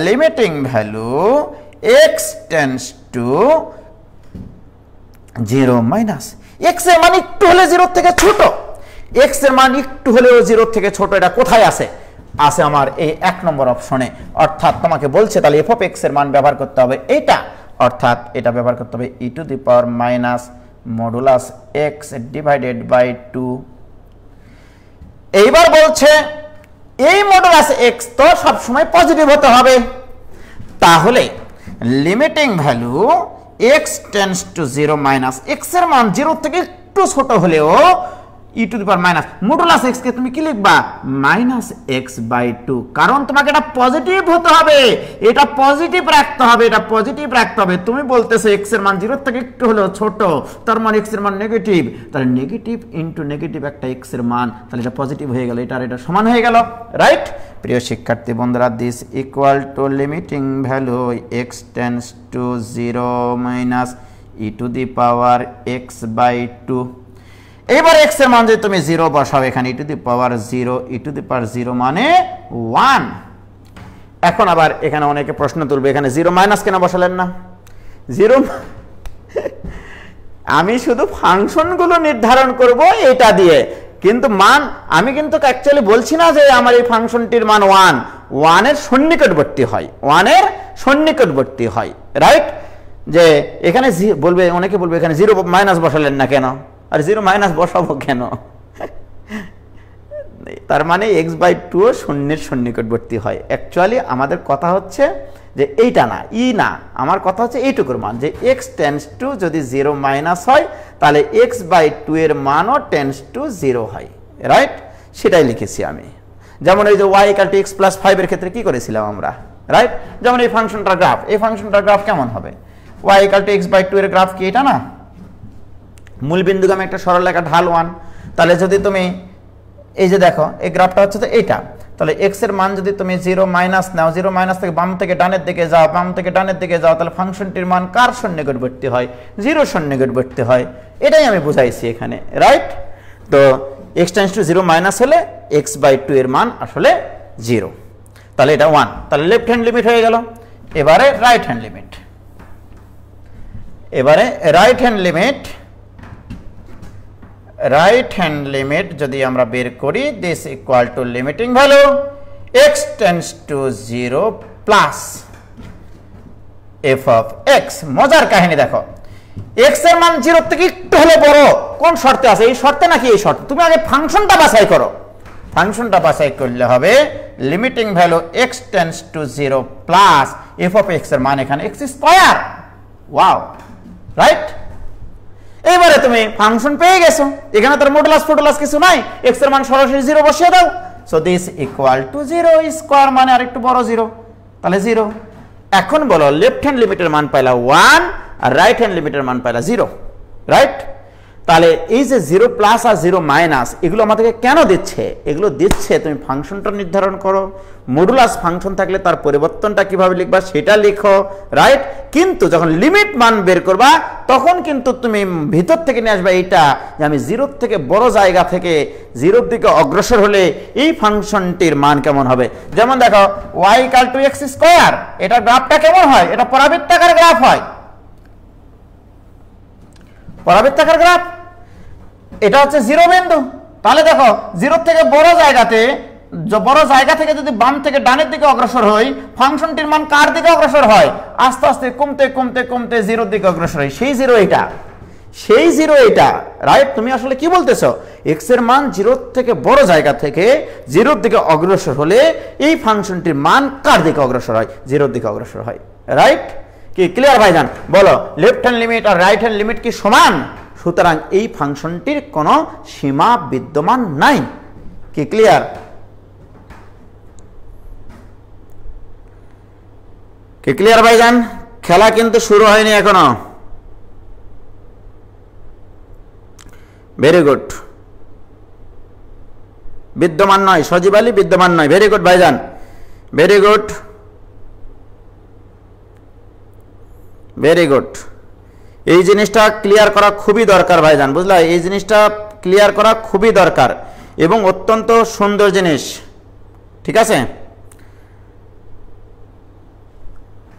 limiting value x tends to 0 minus x এর মান একটু হলে 0 থেকে ছোট, x এর মান একটু হলেও 0 থেকে ছোট, এটা কোথায় আছে? আছে আমার এই 1 নম্বর অপশনে। অর্থাৎ তোমাকে বলছে তাহলে f অফ x এর মান ব্যবহার করতে হবে এইটা, অর্থাৎ এটা ব্যবহার করতে হবে e to the power minus modulus x divided by 2। এইবার বলছে এই মডুলাস x তো সব সময় পজিটিভ হতে হবে, তাহলে limiting value x tends to 0 minus x এর মান 0 থেকে একটু ছোট হলেও e to the power minus modulus x কে তুমি কি লিখবা? মাইনাস x বাই 2, কারণ তোমাকে এটা পজিটিভ হতে হবে, এটা পজিটিভ রাখতে হবে, এটা পজিটিভ রাখতে হবে। তুমি বলতেছো x এর মান 0 থেকে একটু হলেও ছোট, তার মানে x এর মান নেগেটিভ, তাহলে নেগেটিভ ইনটু নেগেটিভ একটা x এর মান, তাহলে এটা পজিটিভ হয়ে গেল, এটা আর এটা সমান হয়ে গেল, রাইট? প্রিয় শিক্ষার্থী বন্ধুরা, this equal to limiting value x tends to 0 minus e to the power x by 2। এবার x এর মান যদি তুমি 0 বসাও এখানে e⁻0 মানে 1। এখন আবার এখানে অনেকে প্রশ্ন তুলবে এখানে 0 মাইনাস কেন বসালেন না? 0 আমি শুধু ফাংশনগুলো নির্ধারণ করব এটা দিয়ে, কিন্তু মান আমি কিন্তু অ্যাকচুয়ালি বলছি না যে আমার এই ফাংশনটির মান 1 এর সন্নিকটবর্তী হয়, 1 এর সন্নিকটবর্তী হয়, রাইট? যে এখানে বলবে, অনেকে বলবে এখানে 0 মাইনাস বসালেন না কেন? আর 0 মাইনাস বসাবো কেন? তার মানে x/2 শূন্যের সন্নিকটবর্তী হয়। অ্যাকচুয়ালি আমাদের কথা হচ্ছে যে এইটা না, না, আমার কথা হচ্ছে এইটুকুর মান, যে x টেন্ডস টু যদি 0 মাইনাস হয় তাহলে x/2 এর মানও টেন্ডস টু 0 হয়, রাইট? সেটাই লিখেছি আমি। যেমন এই যে y = x + 5 এর ক্ষেত্রে কি করেছিলাম আমরা, রাইট? যেমন এই ফাংশনটার গ্রাফ, এই ফাংশনটার গ্রাফ কেমন হবে? y = x/2 এর গ্রাফ কি এটা না? মূল বিন্দুগামী একটা সরলরেখা ঢাল 1। তাহলে যদি তুমি এই যে দেখো এই গ্রাফটা হচ্ছে তো এইটা, তাহলে x এর মান যদি তুমি 0 মাইনাস নাও, 0 মাইনাস থেকে বাম থেকে ডানের দিকে যাও, বাম থেকে ডানের দিকে যাও, তাহলে ফাংশনটির মান কার সন্নিকটবর্তী হয়? 0 সন্নিকটবর্তী হয়। এটাই আমি বুঝাইছি এখানে, রাইট? তো x টেন্ডস টু 0 মাইনাস হলে x/2 এর মান আসলে 0, তাহলে এটা 1। তাহলে লেফট হ্যান্ড লিমিট হয়ে গেল। এবারে right hand limit, right hand limit যদি আমরা বের করি, this equal to limiting value x tends to 0 plus f of x। মজার কাহিনী দেখো, x এর মান 0 থেকে একটু হলে বড় কোন শর্তে আছে? এই শর্তে নাকি এই শর্তে? তুমি আগে ফাংশনটা বাছাই করো। ফাংশনটা বাছাই করলে হবে limiting value x tends to 0 plus f of x এর মান এখানে x স্কয়ার। Wow, right? এইবারে তুমি ফাংশন পেয়ে গেছো, এখানে তার মডুলাস ফটোলাস কিছু নাই, x এর মান সরাসরি 0 বসিয়ে দাও। So this equal to 0 square মানে আরেকটু বড় 0, তাহলে 0। এখন বলো লেফট হ্যান্ড লিমিটের মান পাইলা 1 আর রাইট হ্যান্ড লিমিটের মান পাইলা 0, রাইট? তাহলে এই যে 0 প্লাস আর 0 মাইনাস এগুলো আমাদেরকে কেন দিচ্ছে? এগুলো দিচ্ছে তুমি ফাংশনটা নির্ধারণ করো, মডুলাস ফাংশন থাকলে তার পরিবর্তনটা কিভাবে লিখবা সেটা লিখো, রাইট? কিন্তু যখন লিমিট মান বের করবা তখন কিন্তু তুমি ভিতর থেকে নিয়ে আসবে এইটা যে আমি 0 থেকে বড় জায়গা থেকে 0 দিকে অগ্রসর হলে এই ফাংশনটির মান কেমন হবে। যেমন দেখো y = x², এটা গ্রাফটা কেমন হয়? এটা পরাবৃত্তাকার গ্রাফ হয়, পরাবৃত্তাকার গ্রাফ। এটা হচ্ছে 0 বিন্দু। তাহলে দেখো 0 থেকে বড় জায়গা থেকে যদি বাম থেকে ডানের দিকে অগ্রসর হই, ফাংশনটির মান কার দিকে অগ্রসর হয়? আস্তে আস্তে কমতে কমতে কমতে 0 দিকে অগ্রসর হয়। সেই 0 এটা, রাইট? তুমি আসলে কি বলতেছো? x এর মান 0 থেকে বড় জায়গা থেকে 0 দিকে অগ্রসর হলে এই ফাংশনটির মান কার দিকে অগ্রসর হয়? 0 দিকে অগ্রসর হয়, রাইট? কি ক্লিয়ার ভাইজান? বলো লেফট হ্যান্ড লিমিট আর রাইট হ্যান্ড লিমিট কি সমান? সুতরাং এই ফাংশনটির কোনো সীমা বিদ্যমান নাই। কি ক্লিয়ার? কি ক্লিয়ার ভাইজান? খেলা কিন্তু শুরু হয়নি এখনো। Very good. বিদ্যমান নয়, সজীব আলী বিদ্যমান নয়। ভেরি গুড ভাইজান, ভেরি গুড, ভেরি গুড। এই জিনিসটা ক্লিয়ার করা খুবই দরকার ভাইজান, বুঝলা? এই জিনিসটা ক্লিয়ার করা খুবই দরকার এবং অত্যন্ত সুন্দর জিনিস, ঠিক আছে?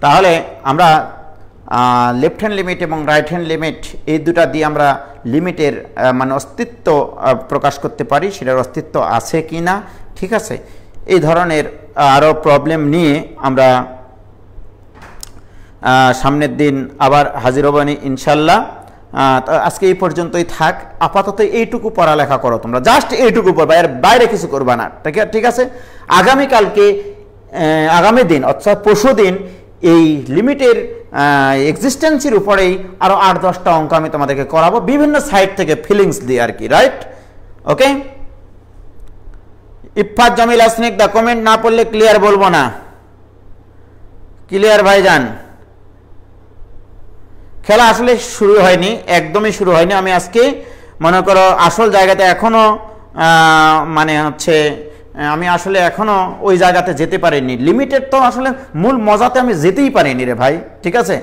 তাহলে আমরা লেফট হ্যান্ড লিমিট এবং রাইট হ্যান্ড লিমিট এই দুটা দিয়ে আমরা লিমিটের মানে অস্তিত্ব প্রকাশ করতে পারি, সেটার অস্তিত্ব আছে কি না, ঠিক আছে? এই ধরনের আরও প্রবলেম নিয়ে আমরা সামনের দিন আবার হাজির হবানি ইনশাল্লাহ। আজকে এই পর্যন্তই থাক। আপাতত এইটুকু পড়ালেখা করো তোমরা, জাস্ট এইটুকু পড়বা, এর বাইরে কিছু করবা না, ঠিক আছে? আগামী দিন অর্থাৎ পরশু দিন এই লিমিটের এক্সিস্টেন্সির উপরেই আরও 8-10টা অঙ্ক আমি তোমাদেরকে করাবো বিভিন্ন সাইড থেকে, ফিলিংস দিয়ে আর কি, রাইট? ওকে। ইফফাত জামিল আসনিক দা কমেন্ট না পড়লে ক্লিয়ার বলবো না। ক্লিয়ার ভাইজান? খেলা আসলে শুরু হয়নি, একদমই শুরু হয়নি। আমি আজকে মনে করো আসল জায়গাতে এখনো মানে হচ্ছে আমি আসলে এখনো ওই জায়গাতে যেতে পারিনি। লিমিটেড তো আসলে মূল মজাতে আমি যেতেই পারিনি রে ভাই, ঠিক আছে?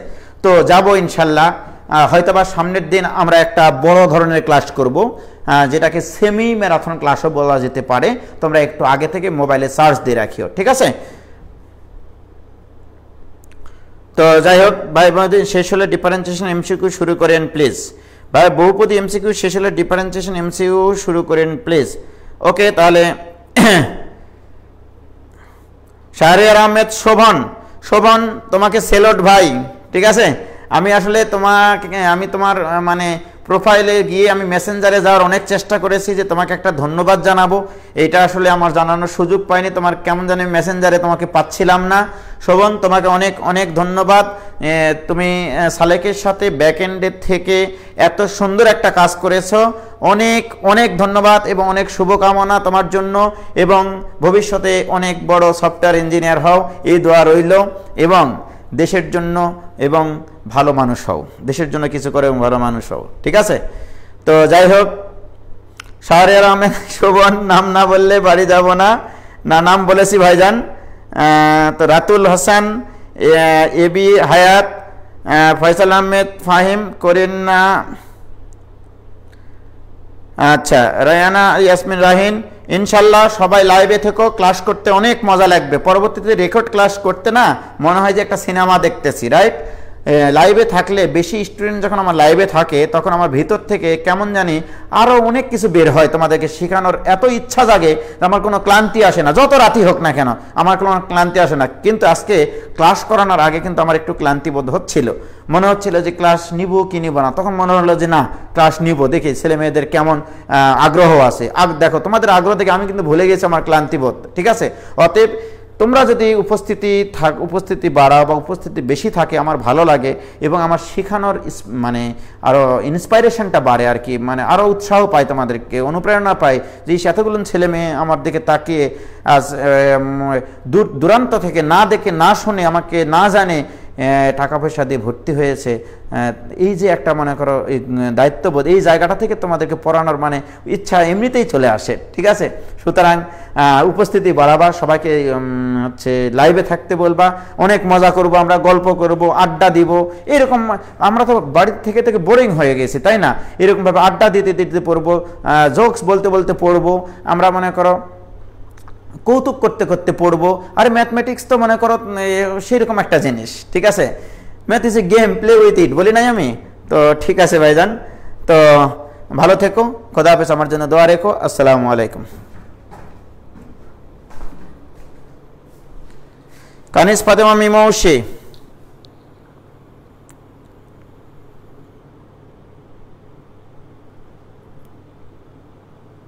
তো যাব ইনশাল্লাহ। হয়তোবা সামনের দিন আমরা একটা বড় ধরনের ক্লাস করব, যেটাকে সেমি ম্যারাথন ক্লাসও বলা যেতে পারে। তোমরা একটু আগে থেকে মোবাইলে সার্চ দিয়ে রাখিও, ঠিক আছে? তো যাই হোক ভাই বোনদের, শেষ হলে ডিফারেন্সিয়েশন এমসিকিউ শুরু করেন প্লিজ। ভাই বহুপদী এমসিকিউ শেষ হলে ডিফারেন্সিয়েশন এমসিকিউ শুরু করেন প্লিজ। ওকে, তাহলে শাহরিয়ার আহমেদ শোভন তোমাকে সেলট ভাই, ঠিক আছে? আমি আসলে তোমার মানে প্রোফাইলে গিয়ে আমি মেসেঞ্জারে যাওয়ার অনেক চেষ্টা করেছি যে তোমাকে একটা ধন্যবাদ জানাবো, এইটা আসলে আমার জানানোর সুযোগ পাইনি। তোমার কেমন জানি মেসেঞ্জারে তোমাকে পাচ্ছিলাম না। শোভন, তোমাকে অনেক অনেক ধন্যবাদ। তুমি সালেকের সাথে ব্যাকএন্ডের থেকে এত সুন্দর একটা কাজ করেছো, অনেক অনেক ধন্যবাদ এবং অনেক শুভকামনা তোমার জন্য, এবং ভবিষ্যতে অনেক বড় সফটওয়্যার ইঞ্জিনিয়ার হও, এই দোয়া রইল। এবং দেশের জন্য এবং ভালো মানুষ হও, দেশের জন্য কিছু করে এবং ভালো মানুষ হও, ঠিক আছে? তো যাই হোক, শাহরিয়ার আহমেদ শোভন, নাম না বললে বাড়ি যাব না, নাম বলেছি ভাইজান। তো রাতুল হাসান, এবি হায়াত, ফয়সাল আহমেদ ফাহিম করেন না, আচ্ছা, রায়ানা ইয়াসমিন রাহিন, ইনশাল্লাহ সবাই লাইভে থেকো, ক্লাস করতে অনেক মজা লাগবে। পরবর্তীতে রেকর্ড ক্লাস করতে না মনে হয় যে একটা সিনেমা দেখতেছি, রাইট? লাইভে থাকলে বেশি স্টুডেন্ট যখন আমার লাইভে থাকে তখন আমার ভিতর থেকে কেমন জানি আরও অনেক কিছু বের হয়, তোমাদেরকে শেখানোর এত ইচ্ছা জাগে, আমার কোনো ক্লান্তি আসে না, যত রাতি হোক না কেন আমার কোনো ক্লান্তি আসে না। কিন্তু আজকে ক্লাস করানোর আগে কিন্তু আমার একটু ক্লান্তিবোধ হচ্ছিল, মনে হচ্ছিল যে ক্লাস নিব কি নিব না। তখন মনে হলো যে না, ক্লাস নিব, দেখি ছেলে মেয়েদের কেমন আগ্রহ আছে। দেখো, তোমাদের আগ্রহ থেকে আমি কিন্তু ভুলে গেছি আমার ক্লান্তিবোধ, ঠিক আছে? অতএব তোমরা যদি উপস্থিতি বাড়াও বা উপস্থিতি বেশি থাকে, আমার ভালো লাগে এবং আমার শেখানোর মানে আরও ইন্সপাইরেশনটা বাড়ে আর কি, মানে আরও উৎসাহ পায়, তোমাদেরকে অনুপ্রেরণা পায় যে এতগুলো ছেলে মেয়ে আমার দিকে তাকিয়ে আজ দূরান্ত থেকে না দেখে না শুনে আমাকে না জানে টাকা পয়সা দিয়ে ভর্তি হয়েছে। এই যে একটা মনে করো দায়িত্ববোধ, এই জায়গাটা থেকে তোমাদেরকে পড়ানোর মানে ইচ্ছা এমনিতেই চলে আসে, ঠিক আছে? সুতরাং উপস্থিতি বাড়াবা, সবাইকে হচ্ছে লাইভে থাকতে বলবা, অনেক মজা করব, আমরা গল্প করব, আড্ডা দিব। এরকম আমরা তো বাড়ির থেকে বোরিং হয়ে গেছি, তাই না? এরকমভাবে আড্ডা দিতে দিতে পড়বো, জোকস বলতে বলতে পড়বো, আমরা মনে করো কৌতুক করতে করতে পড়বো। আর ম্যাথমেটিক্স তো মনে করো সেরকম একটা জিনিস, ঠিক আছে? Math is a game, play with it বলি নাই আমি? তো ঠিক আছে ভাইজান, তো ভালো থেকো, খোদা হাফেজ, আমার জন্য দোয়া রেখো। আসসালামু আলাইকুম। কানিস ফাতেমা মিমৌশি।